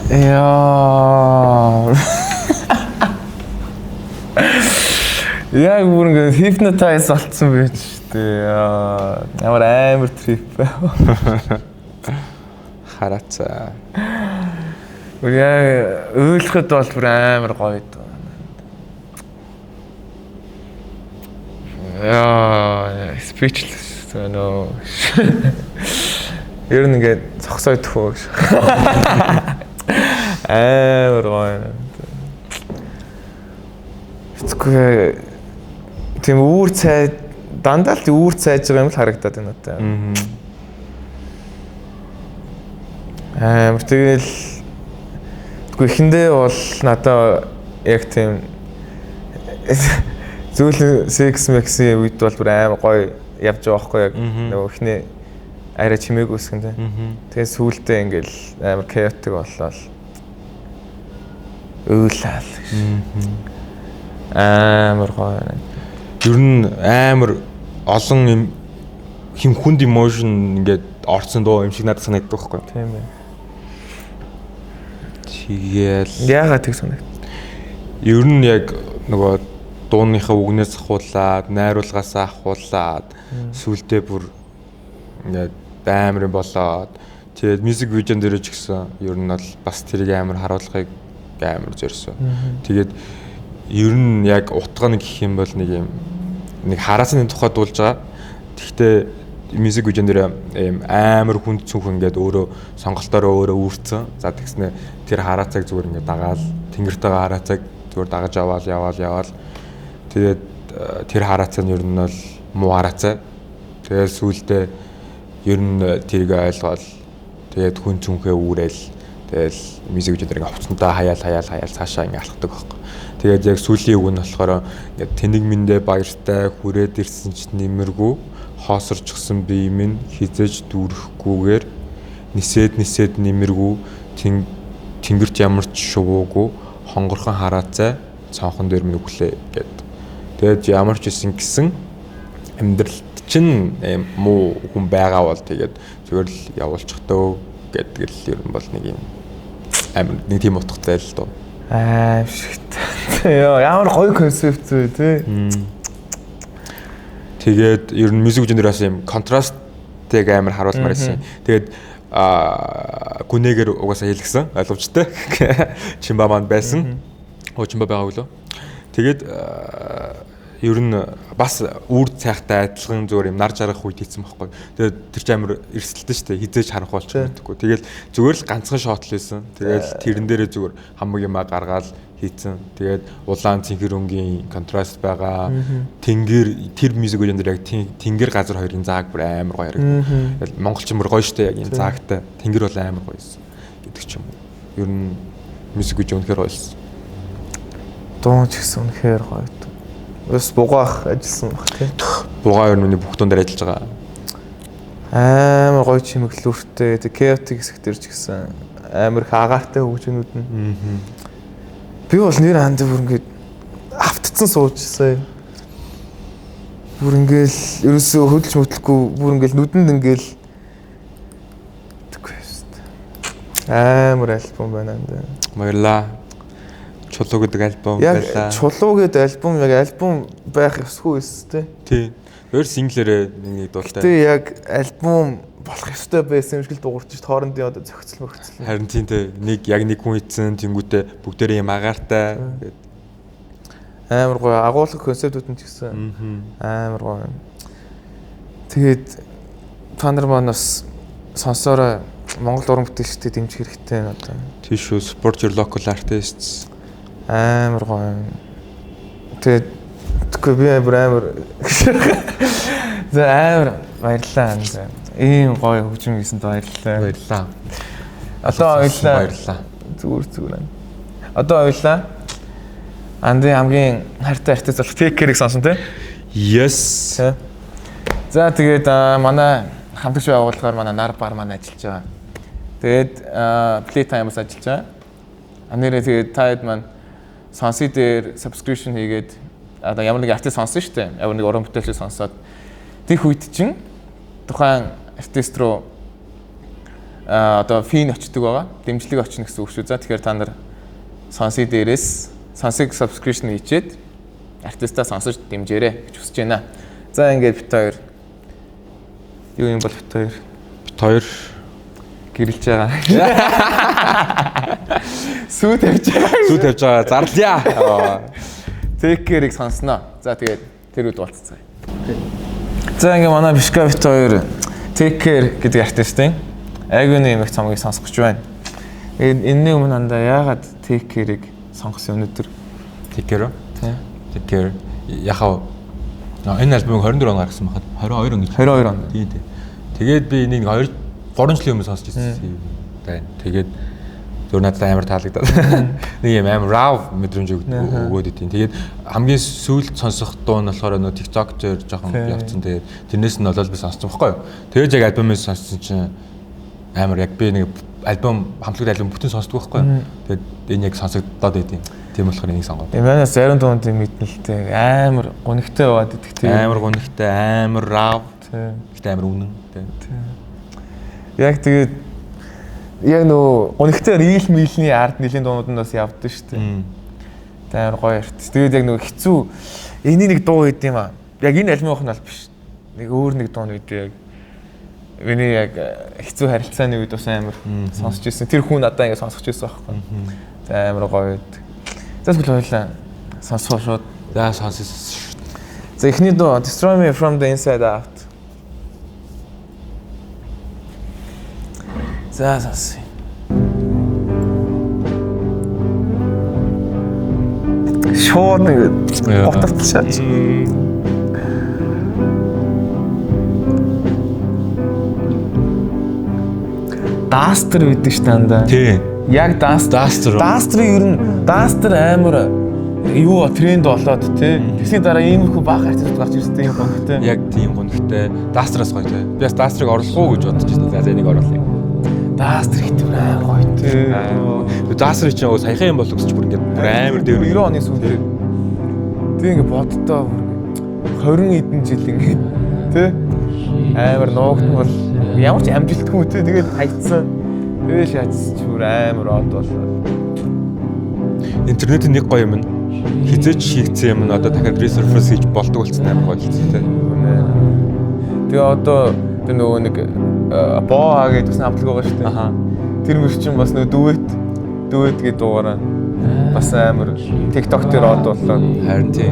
Яа. Яг бүр ингэ hypnotize болцсон байж тээ. Ямар амар trip байв. Харааца. Бүр яг өөлөхөд бол бүр амар гоё доо. Яа, speechless. Нөө. Ер нь ингэ цогцойдох уу гэж. Амар гоё. Тэгвэл тийм үүр цай дандаа л үүр цайж байгаа юм л харагдаад байна надад. Амар тэгэл тэгвэл эхэндээ бол надад яг тийм зүйл секс мексийн үед бол бүр амар гоё явж байгаа байхгүй яг нөгөө ихний арай чимээг үсгэн тэ. Тэгээ сүүлдээ ингээл амар chaotic боллоо. Өөлал. Амар гоё. Ер нь амар олон юм хим хүнд emotion ингээд орцсон доо юм шиг надад санагддаг байхгүй. Тийм ээ. Тэгэл Яагаад тэг санагд? ер нь яг нөгөө дууныхаа үгнээс ахуулаад, найруулгаас ахуулаад сүултээ бүр ингээд амар болоод тэгээд music video дээр ч гэсэн ер нь бол бас тэрийг амар харуулахыг амар зорьсон. Тэгээд ер нь яг утга нь гэх юм бол нэг хараасны тухай дуулж байгаа. Тэгтээ мьюзик видеонээр ийм амар хүнд цүнх ингээд өөрөө сонголтоороо өөрөө үүрцэн. За тэгснэ тэр хараацаг зүгээр ингээд дагаал тэнгэртэйгээ хараацаг зүгээр дагаж яваал. Тэгээд тэр хараацаа нь ер нь бол муу хараацаа. Тэгээд сүүлдээ ер нь тэрийг ойлгоод тэгээд хүн цүнхээ үүрээл тэгэл мьюзик видеонээр ингээд хувцсантаа хаяал цаашаа ингээд алхдаг байхгүй. Тэгээд яг сүүлийн үг нь болохоор ингээд тэнэг миндээ баяртай хүрээд ирсэн ч нэмэргүй хоосорчгсан бие минь хизэж дүүрэхгүйгээр нисээд нэмэргүй тэнгэрт ямар ч шувуугүй хонгорхон хараацай цонхон дээр минь өглөө гэд. Тэгээд ямар ч гэсэн амьдралд чинь муу хүн байгаа бол тэгээд зүгээр л явуулчих төө гэдэг л ер нь бол нэг юм амар нэг тийм утгатай л доо. Яа ямар гоё концепт үү те. Тэгээд ер нь мьюзик видеоноор бас юм контрастыг амар харуулмаар байсан. Тэгээд гүнэгээр угаасаа хэлгсэн ойлгомжтой. Чимба маань байсан. Чимба байгааг лөө. Тэгээд ер нь бас үр цайхтай адилхан зүгээр юм нар жаргах үед хийсэн байхгүй. Тэгээд тэр ч амар эрсдэлтэй шүү дээ. Хизээж харах болчих мэдгүй. Тэгээд зүгээр л ганцхан шот л байсан. Тэгээд тэрэн дээрээ зүгээр хамаг юмаа гаргаад хийцэн. Тэгээд улаан цэнхэр өнгийн контраст байгаа. Тэнгэр тэр мьюзик видеон дээр яг тэнгэр газар хоёрын зааг бүр амар гоё харагдав. Монголчин бүр гоё шүү дээ яг энэ заагтай. Тэнгэр бол амар гоё байсан гэдэг ч юм уу. Ер нь мьюзик видео үнэхээр гоё байсан. Дуун ч гэсэн үнэхээр гоё. Бас бугаах ажилласан баг тийм. Бугаа ер нь бүх тунд дээр ажиллаж байгаа. Амар гоё чимэглүүртэй. Тэг chaotic хэсэг дээр ч гэсэн амар их агаартай хөгжөөнүүд нь. Би бол нэр ханд бүр ингээд автцсан суужсэн. Бүр ингээл ерөөсөө хөдөлж мөтлөхгүй бүр ингээл нүдэнд ингээл амар альбом байна энэ. Баярлаа. Чулуу гэдэг альбом байлаа. Чулуу гэдэг альбом яг альбом байх ёсгүй байсан тий. Өөр синглэрээ нэг дуултай. Тэ яг альбом болох ёстой байсан юм шиг л дуурч шít хоорондын одоо зохицол мөхцөл. Харин тийм те нэг яг нэг хүн ийцэн тэнгүүтээ бүгдээрээ юм агаартай гэдэг. Амар гоё агуулга концептүүд нь ч гэсэн амар гоё. Тэгээд та нар маань бас сонсороо Монгол уран бүтээлчдэд дэмжих хэрэгтэй одоо. Тийш үү, support your local artists. Амар гоё. Тэгээд тэгэхгүй би амар за амар баярлалаа. Ийм гоё хөгжим хийсэнд баярлалаа. Одоо баярлалаа. Зүгээр. Одоо баярлалаа. Анди хамгийн хайртай артист болох Take-ийг сонсон тий? Yes. За тэгээд манай хамтлагч байгууллагаар манай нар бар маань ажиллаж байгаа. Тэгээд Playtime-аас ажиллаж байгаа. Анирээ тэгээд таад маань сонси дээр subscription хийгээд одоо ямар нэг артист сонсон шүү дээ. Ямар нэг уран бүтээлчийг сонсоод тийх үед чинь тухайн артист руу одоо фин очдөг байгаа. Дэмжлэг очно гэсэн үг шүү. За тэгэхээр та нар сонси дээрээс сонсыг subscription хийчихэд артистаа сонсож дэмжээрэй гэж хүсэж байна. За ингээд бит хоёр юу юм бол бит хоёр гэрэлж байгаа. Сүү тавьж байгаа. Зарлаа. Take-ийг сонсноо. За тэгээд тэр үед болцсон. За ингээд манай Бишка бит хоёр Take гэдэг артистын айгууны юмх цомгийг сонсох гэж байна. Энэний өмнө андаа яагаад Take-ийг сонгосон өнөдөр? Take-ээр. Take-ээр яхав энэ альбомыг 24 он гаргасан байхад 22 он гэж. 22 он. Тийм. Тэгээд би нэг 3 жилийн өмнө сонсч ирсэн байна. Тэгээд зөв надад амар таалагдаад. Нэг юм амар raw мэдрэмж өгөөд идэв. Тэгээд хамгийн сүүлд сонсох дуу нь болохоор нөө TikTok дээр жоохон явцсан. Тэгээд тэрнээс нь болол би сонссон байхгүй юу. Тэгээд яг альбомыг сонссон чинь амар яг би нэг альбом хамтлагд альбом бүтэн сонсдог байхгүй юу. Тэгээд энэ яг сонсогдоод байдیں۔ Тийм болохоор энийг сонгоод. Манайс зарим дуунд мэднэлтэй амар гонигтай яваад идэх тийм. Амар гонигтай, амар raw. Гэтэ амар үнэн. Яг тэгээд яг нөө гонигтай рил милийн арт нэлийн дуунууд нь бас явдсан шүү дээ. Тэр гоё артист. Тэгээд яг нөө хэцүү энийг нэг дуу хийд юм аа. Яг энэ альбомынх нь бол биш. Нэг өөр нэг дуу нь үү яг миний яг хэцүү харилцааны үед бас амар сонсч ирсэн. Тэр хүн надаа ингэ сонсож ирсэн байхгүй. За амар гоё. За тэгвэл хоёлаа сонсоо шууд. За сонсоо. За эхний дуу Destroy Me From The Inside Out. За сонсъё. Шууд нэг готовчаач. Дастер гэдэг ш тандаа. Тий. Яг Дастер. Дастер ер нь Дастер амар юу тренд болоод тий. Тэсний дараа иймэрхүү баг харьцаж гарч ирсэн юм байна тий. Яг тийм гонхтой. Дастраас гоё тий. Би бас Дастрыг оруулах уу гэж бодож байсан. За энийг оруулъя. Дастер хитвэр амар гоё тий. Дастр чинь саяхан юм бол өсч бүр ингээд бүр амар дээр 90 оны сүүлд. Тэг ингээд боддоо 20 эдэн жил ингээд тий. Амар нуугдсан бол ямар ч амжилтгүй тий. Тэгээд хайцсан. Тэгээд шаацч бүр амар од болоо. Интернетийн нэг гоё юм нь хизээч хийгдсэн юм нь одоо дахиад resurface хийж болдог болсон амар гоё л тий. Тэгээ одоо тэр нөгөө нэг Боа гэдэг бас апплик байгаа шүү дээ. Аха. Тэр мөр чинь бас нөгөө дүэт гэдэг дугаараа бас амар TikTok дээр од боллоо. Харин тий.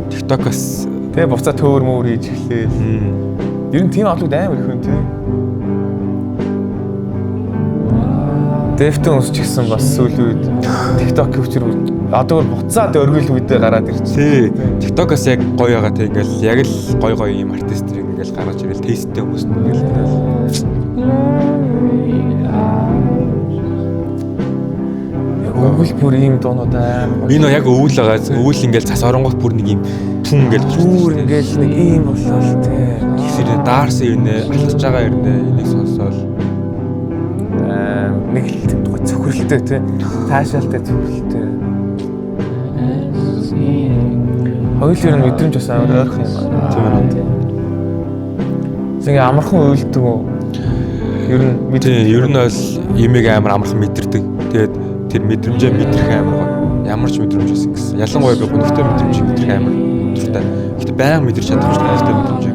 TikTok-ос Тэгээ буцаа төөр мөр хийж эхлэв. Ер нь тийм апплик амар их хүн тий. Дэфтэн усч гисэн бас сүүлийн үед TikTok хүчээр одоо буцаад өргөл үедээ гараад ирчихсэн. Тий. TikTok-ос яг гоё байгаа тий. Ингээл яг л гоё юм артистэр ингээл гаргаж ирэл тесттэй хүмүүс ингээл. Өвөл бүр ийм дуунууд амар. Энэ яг өвөл байгаа. Өвөл ингээл цас оронгот бүр нэг юм түн ингээл бүр ингээл нэг ийм боллоо тий. Гэсэр даарс ирнэ, алхаж байгаа ирнэ. Энийг сонсоод нэг л цөхрөлтэй тий. Таашаалтай цөхрөлтэй. Хоёул ер нь мэдрэмж бас амар ойрхон юм аа. тийм ээ. Зингээ амархан уйлдаг уу? Ер нь тий, ер нь бол имийг амар амархан мэдэрдэг. Тэгээд тэр мэдрэмжээ мэдрэх амар гоё. Ямар ч мэдрэмж байсан гэсэн. Ялангуяа би гонхтой мэдрэмж мэдрэх амар дуртай. Гэтэ баян мэдэрч чадах шүү дээ гонхтой мэдрэмжийг.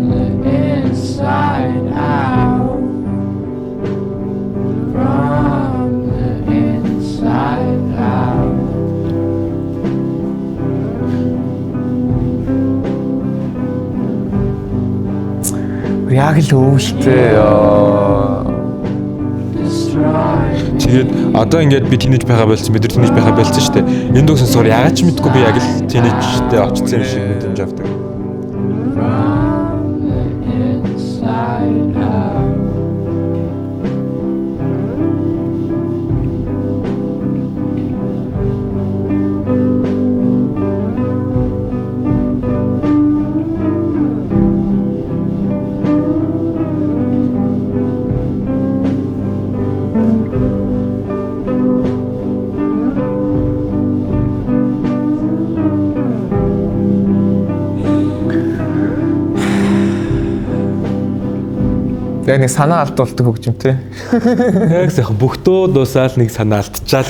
Яг л өвөлтэй. Тэгээд одоо ингээд би тэнэж байга болсон, бид нар тэнэж байга болсон шүү дээ. Энэ дуу сонсоор ягаад ч мэдгүй би яг л тэнэжтэй очсон юм шиг мэдэмж авдаг. Яг нэг санаа алдуулдаг хөгжимтэй. Яг сайхан бүхтөө дуусаал нэг санаа алдчихаал.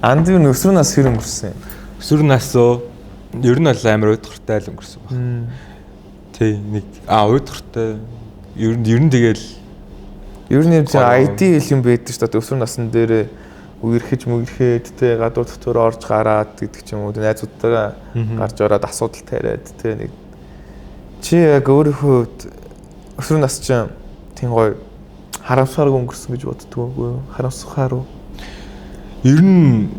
Анд юу өсвөр нас хэр өнгөрсөн юм? Өсвөр насоо ер нь бол амар уйдгартай л өнгөрсөн баг. Тий, нэг уйдгартай ер нь тэгэл Ер нь ID хэл юм байдаг шүү дээ. Өсвөр насн дээр үерхэж мөгөрхээд те гадуур дотор орж гараад гэдэг ч юм уу. Найзуудтайгаа гарч ороод асуудал тариад те нэг чи яг өөрийнхөө өсвөр нас чинь тийм гоё харамсаар өнгөрсөн гэж боддгоо үгүй юу? Харамсахаар уу? ер нь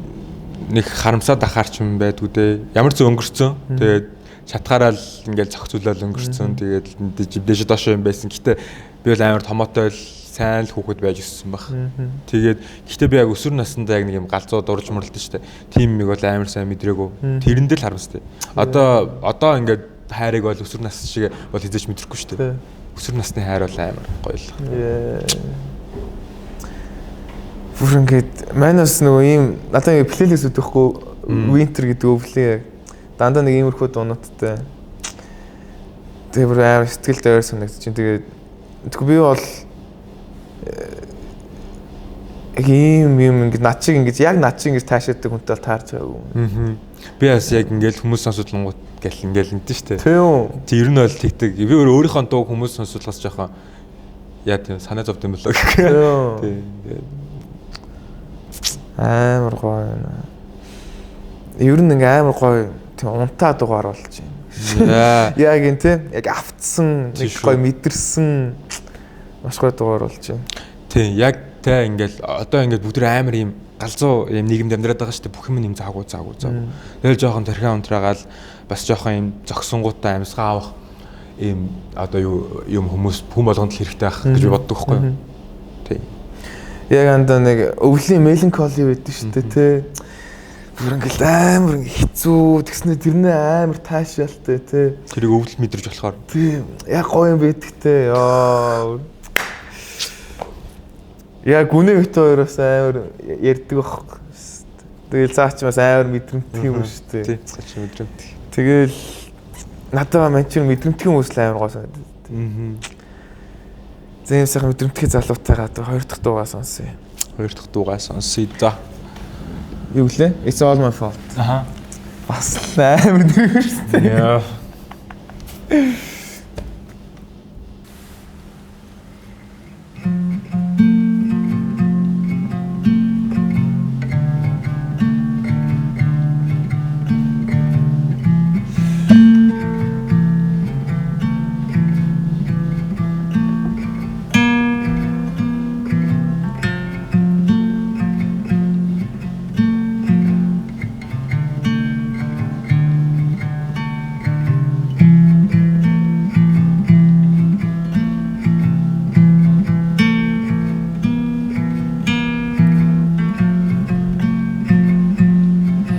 нэг харамсаад ахаар ч юм байдгүй дээ. Ямар ч өнгөрцөн. Тэгээд шатгаараа л ингээл зохицуулаад өнгөрцөн. Тэгээд дэжид доош юм байсан. Гэтэ би бол амар томоотой л сайн л хүүхэд байж өссөн баг. Тэгээд гэтээ би яг өсвөр наснда яг нэг юм галзуу дурж мөрлөдөө штэ. Тим миг бол амар сайн мэдрээгүй. Тэрэндээ л харамстай. Одоо ингээд хайрыг бол өсвөр нас шиг бол хизээч мэдрэхгүй штэ. Өсвөр насны хайр бол амар гоё л. Бүр ингээд манайс нөгөө ийм надад ингэ плейлист өгөхгүй Winter гэдэг өвлөө дандаа нэг иймэрхүү дуунуудтай. Тэгээ бүр амар сэтгэл даяар санагдчих. Тэгээд би бол ийм ингээд над шиг ингэж яг над шиг ингэж таашаадаг хүнтэй бол таарч байгаагүй. Би бас яг ингээд хүмүүс сонсуулангууд гэл ингээл нэгдэн штэ. Тийм. Ер нь бол тэгдэг. Би өөрийнхөө дууг хүмүүс сонсуулахаас жоохон яа тийм санаа зовд юм болоо гэх. Тийм. Амар гоё байна. Ер нь ингээ амар гоё тийм унтаа дугаар болж байна. Яг энэ тийм яг автсан нэг гоё мэдэрсэн Маш гоё дугаар болж байна. Тийм яг тэ ингээл одоо ингээд бүгд амар юм галзуу юм нийгэмд амьдраад байгаа шүү дээ. Бүх юм юм заагүй. Тэгэл жоохон тархиан унтраагаал бас жоохон юм зогсонгуудаа амьсгаа авах ийм одоо юм хүмүүс хүн болгонд л хэрэгтэй байх гэж би боддог байхгүй юу? Тийм. Яг андаа нэг өвлийн меланколи байдаг шүү дээ тий. Бүр ингээл амар хэцүү тэгснэ тэрнээ амар таашаалтай тий. Тэрийг өвлөл мэдэрч болохоор. Тийм. Яг гоё юм байдаг тий. Яа. Яг гүний бит хоёроос амар ярьдаг байхгүй. Тэгэл цаач бас амар мэдрэмтгий юм шүү дээ. Тийм. Цаач мэдрэмтгий. Тэгэл надад манчир мэдрэмтгий хүмүүс л амар гоо санагдав. Зэм сайхан мэдрэмтгий залуутайгаа хоёр дахь дуугаа сонсъё. Хоёр дахь дуугаа сонсъё да. Юу гэлээ? It's all my fault. Аха. Бас амар нэр шүү дээ. Яа.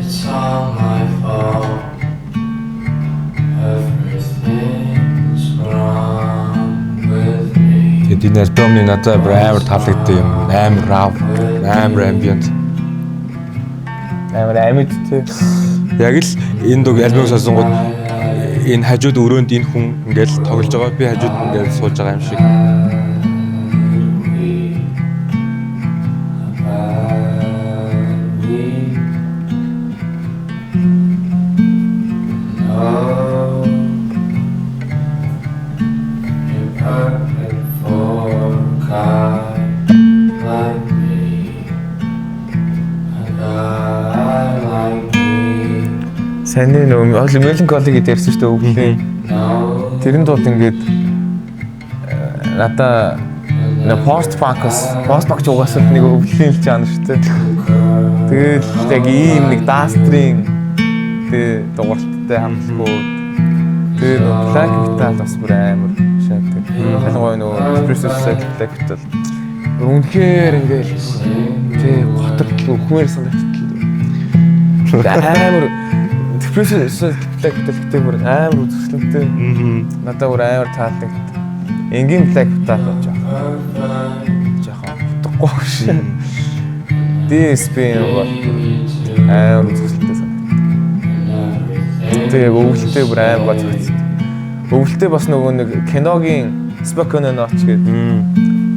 It's all my fault. Everything's wrong with me. Тэгээд энэ альбомны надад амар таалагдсан юм. Амар рав, амар ambient. Амар амьд тий. Яг л энэ дог альбом сонсонгууд энэ хажууд өрөөнд энэ хүн ингээл тоглож байгаа. Би хажууд ингээл сууж байгаа юм шиг. Саний нөгөө меланколи гэдээ ярьсан шүү дээ өвлийн. Тэрэн тулд ингээд надаа пост панк угаасаа нэг өвлийн л жанр шүү дээ. Тэгээд яг ийм нэг дастрийн тэг дугаарттай хамтгүй. Тэгээд black metal бас бүр амар шатдаг. Ялангуяа нөгөө depressive black metal. Үнэхээр ингээд тэг готор хөхмөр санагдтал. Амар depressive black metal бүр амар үзэсгэлэнтэй. Надад бүр амар таалагддаг. Энгийн black metal болж байгаа. Жахан утгагүй шин. DSP бол амар үзэсгэлэнтэй санагдав. Тэгээ өвөлтэй бүр амар гоо зогцсон. Өвөлтэй бас нөгөө нэг киногийн Spoken Note гэдэг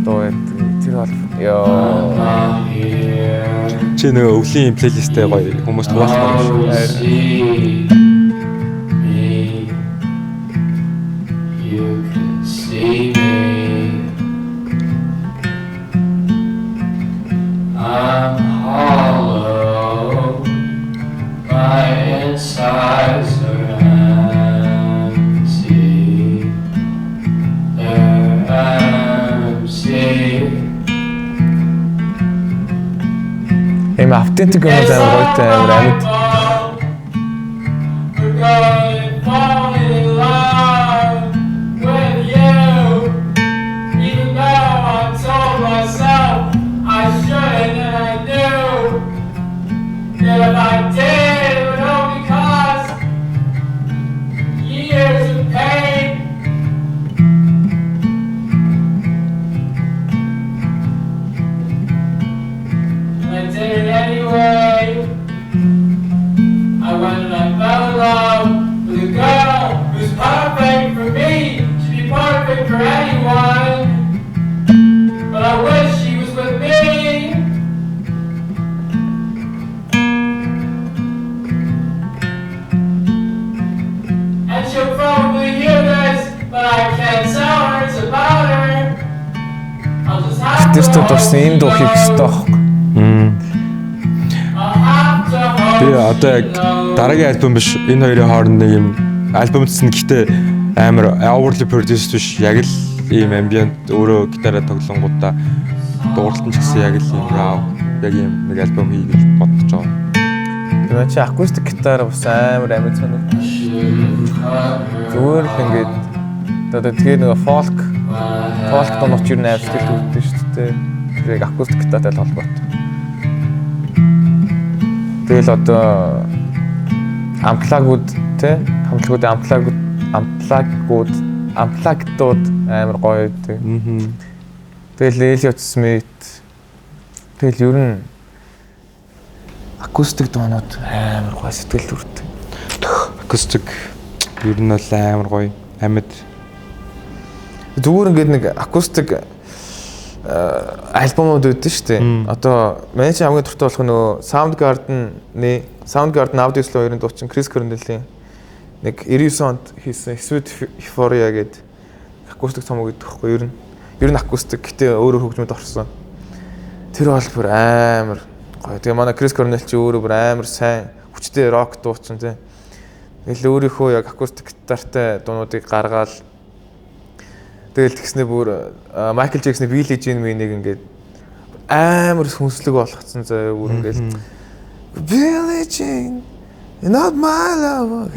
дуу байдаг. Тэр бол ёо Чи нөгөө өвлийн плейлисттэй гоё хүмүүс хуваалцах юм шиг. You can see me. I'm hollow. My insides are empty. They're empty. ийм автентик юм амар гойтой амар амьд. We're gonna fall in love with you. Even though I told myself I shouldn't, and I knew that if I did, it would only cause years of pain. And I did it anyway. I went and I fell in love with a girl who's perfect for me. She'd be perfect for anyone. But I wish she was with me. And she'll probably hear this, but I can't tell her it's about her. I'll just have to Тэр ч hold дурсан ийм дуу хийх you. ёстой байхгүй. I'll have to hold Би одоо яг дараагийн альбом биш энэ хоёрын хооронд нэг юм альбомдсан гэхдээ амар overly produced биш яг л ийм ambient өөрөө гитараа тоглонгуудаа дууралтан ч гэсэн яг л юм яа яг ийм нэг альбом хий гэж бодож байгаа. Тэгээ чи акустик гитар бас амар амьд санаг. Зүгээр л ингээд одоо тэгээ нэг фолк донооч юу нээр сэтгэл төрдөө шүү дээ. Яг акустик гитартай холбоотой. Тэгэл одоо амплагууд те амплагдууд амар гоё байдаг. Тэгэл Elliott Smith. Тэгэл ер нь акустик доонууд амар гоё сэтгэл төрдөг. Акустик ер нь бол амар гоё амьд. Зүгээр ингээд нэг акустик альбомууд үүдэн шүү дээ. Одоо манай чи хамгийн дуртай болох нөгөө Soundgarden Audio-Slow 2-ын дуучин Chris Cornell-ийн нэг 99 онд хийсэн Sweet Euphoria гэдэг акустик цомог гэдэг хэвгүй ер нь акустик гэтээ өөрөөр хөгжмөд орсон. Тэр бол бүр амар гоё. Тэгээ манай Chris Cornell чи өөрөө бүр амар сайн хүчтэй рок дуучин тий. Тэгэл өөрийнхөө яг акустик гитартай дуунуудыг гаргаад тэгэл тэгснэ бүр Michael Jackson-ы Billie Jean минийг ингээд амар хүнслэг болгоцсон заа бүр ингээд Billie Jean not my love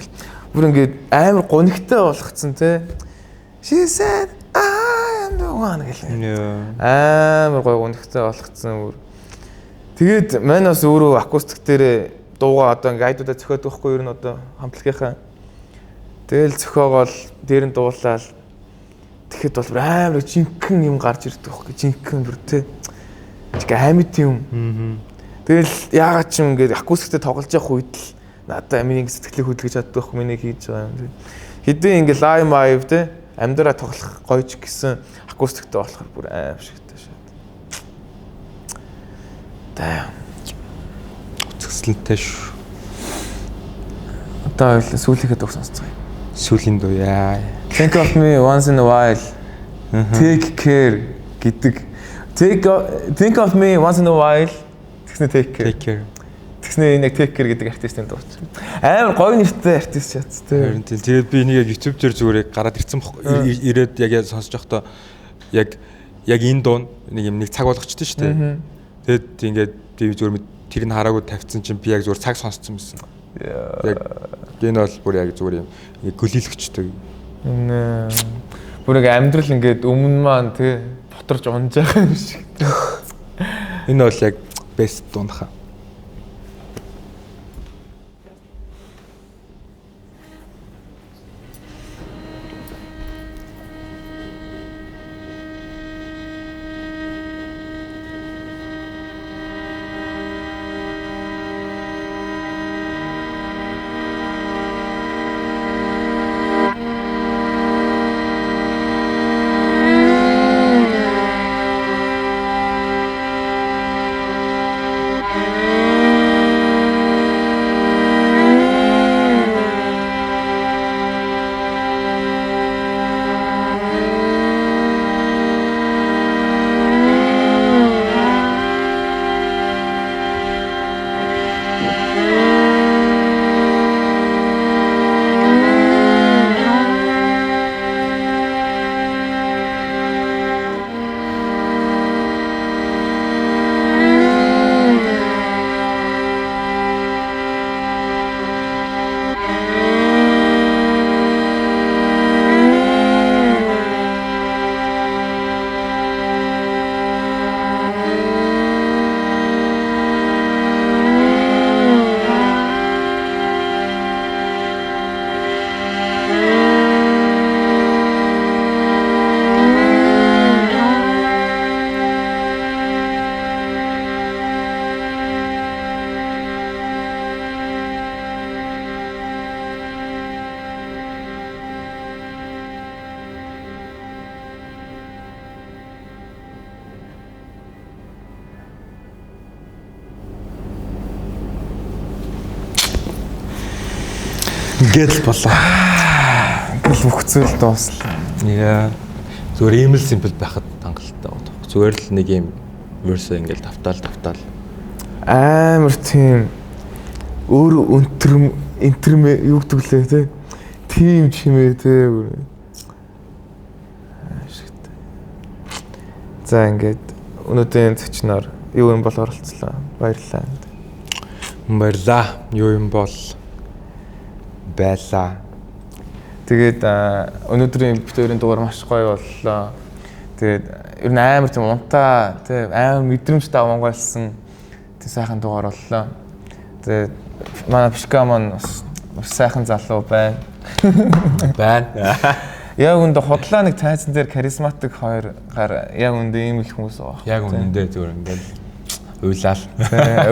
бүр ингээд амар гонигтай болгоцсон тий. She said I am the one гэх юм. Амар гоё гонигтай болгоцсон бүр. Тэгээд манай бас өөрөө акустик дээр дуугаа одоо ингээд айдуудаа зөхиод байхгүй юу ер нь одоо хамтлагийнхаа. Тэгэл зөхөөгоол дээр нь дуулаад тэгэхэд бол амар жинхэнэ юм гарч ирдэг байхгүй жинхэнэ бүр тий. Тэг амьд юм. Тэгэл яагаад ч юм ингээд акустиктэй тоглож явах үед л надад миний сэтгэлийг хөдөлгөж чаддаг байхгүй миний хийж байгаа юм. Хэдэн ингээд live тий амьдраа тоглох гоё ч гэсэн акустиктэй болохоор бүр аим шигтэй шат. Та Үзэсгэлэнтэй шүү. Одоо сүүлийнхээ дуу сонсцгоё. Сүүлийн дуу яа. Think of me once in a while. Take care гэдэг. Think of me once in a while. Тэгснэ take care. Тэгснэ нэг take care гэдэг артистын дуу. Амар гоё нэртэй артист шатс тээ. Харин тэгээд би нэг яг YouTube дээр зүгээр гараад ирсэн бохоо. Ирээд яг сонсож байхдаа яг энэ дуу нэг цаг болгочтой шүү дээ. Тэгэд ингээд би зүгээр тэрийг хараагүй тавьсан чинь би яг зүгээр цаг сонсцсон байсан. Яг энэ бол бүр яг зүгээр юм гөлийлөгчтэй. Бүр яг амьдрал ингээд өмнө маань тий боторж унжаах юм шиг. Энэ бол яг best дуунхаа. Ингээд л болоо. Ингээд бүх зүйл дууслаа. Яа. Зүгээр ийм л simple байхад хангалттай байна. Зүгээр л нэг юм verse ингээд тавтаал. Амар тийм өөр интермэ юу гэдэг лээ те. Тим чимээ те. За ингээд өнөөдрийн зочноор юу юм бол оролцлоо. Баярлалаа. Баярлаа. Юу юм бол байлаа. Тэгээд өнөөдрийн битүүрийн дугаар маш гоё боллоо. Тэгээд ер нь амар тийм унтаа, тийм амар мэдрэмжтэй авангайлсан тийм сайхан дугаар боллоо. Тэгээд манай Пишка маань бас сайхан залуу байна. Байна. Яг үндэ худлаа нэг тайзан дээр харизматик хоёр гар яг үндэ ийм их хүмүүс байгаа. Яг үнэндээ зүгээр ингээд уйлал.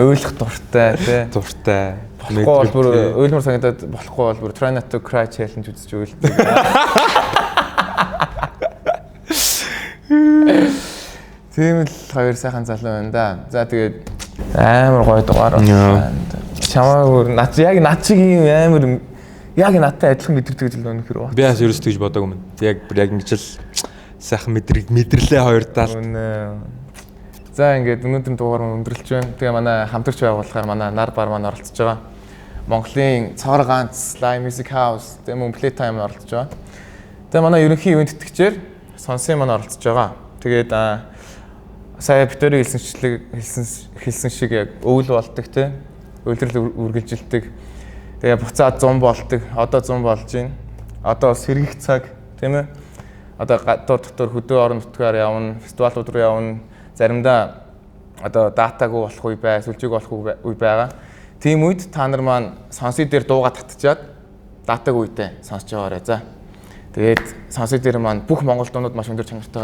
Ойлгох дуртай тий. Дуртай. Болохгүй бол бүр ойлмор санагдаад болохгүй бол бүр try not to cry challenge үзэж өгөлтэй. Тийм л хоёр сайхан залуу байна да. За тэгээд амар гоё дугаар байна. Чамаа бүр яг над шиг ийм амар яг надтай адилхан мэдэрдэг зүйл өнөхөр байна. Би бас ерөөс тэгж бодоогүй юм. Яг ингэж л сайхан мэдрэлээ хоёр талд. За ингээд өнөөдрийн дугаар нь өндөрлж байна. Тэгээ манай хамтарч байгуулахаар манай нар бар маань оролцож байгаа. Монголын цогор ганц Live Music House тэгээ мөн Playtime оролцож байгаа. Тэгээ манай ерөнхий ивент тэтгэгчээр сонсын маань оролцож байгаа. Тэгээд сая битүүрийн хэлсэн шиг яг өвөл болдог те. Өвлөрл үргэлжилдэг. Тэгээ буцаад 100 болдог. Одоо 100 болж байна. Одоо бас сэргийх цаг тийм ээ. Одоо гадуур дотор хөдөө орон нутгаар явна, фестивалууд руу явна. Заримдаа одоо датагүй болох үе бай, сүлжээг болох үе байгаа. Тийм үед та нар маань сонсой дээр дуугаа татчихад датаг үедээ сонсож байгаарай. За. Тэгээд сонсой дээр маань бүх монгол дуунууд маш өндөр чанартай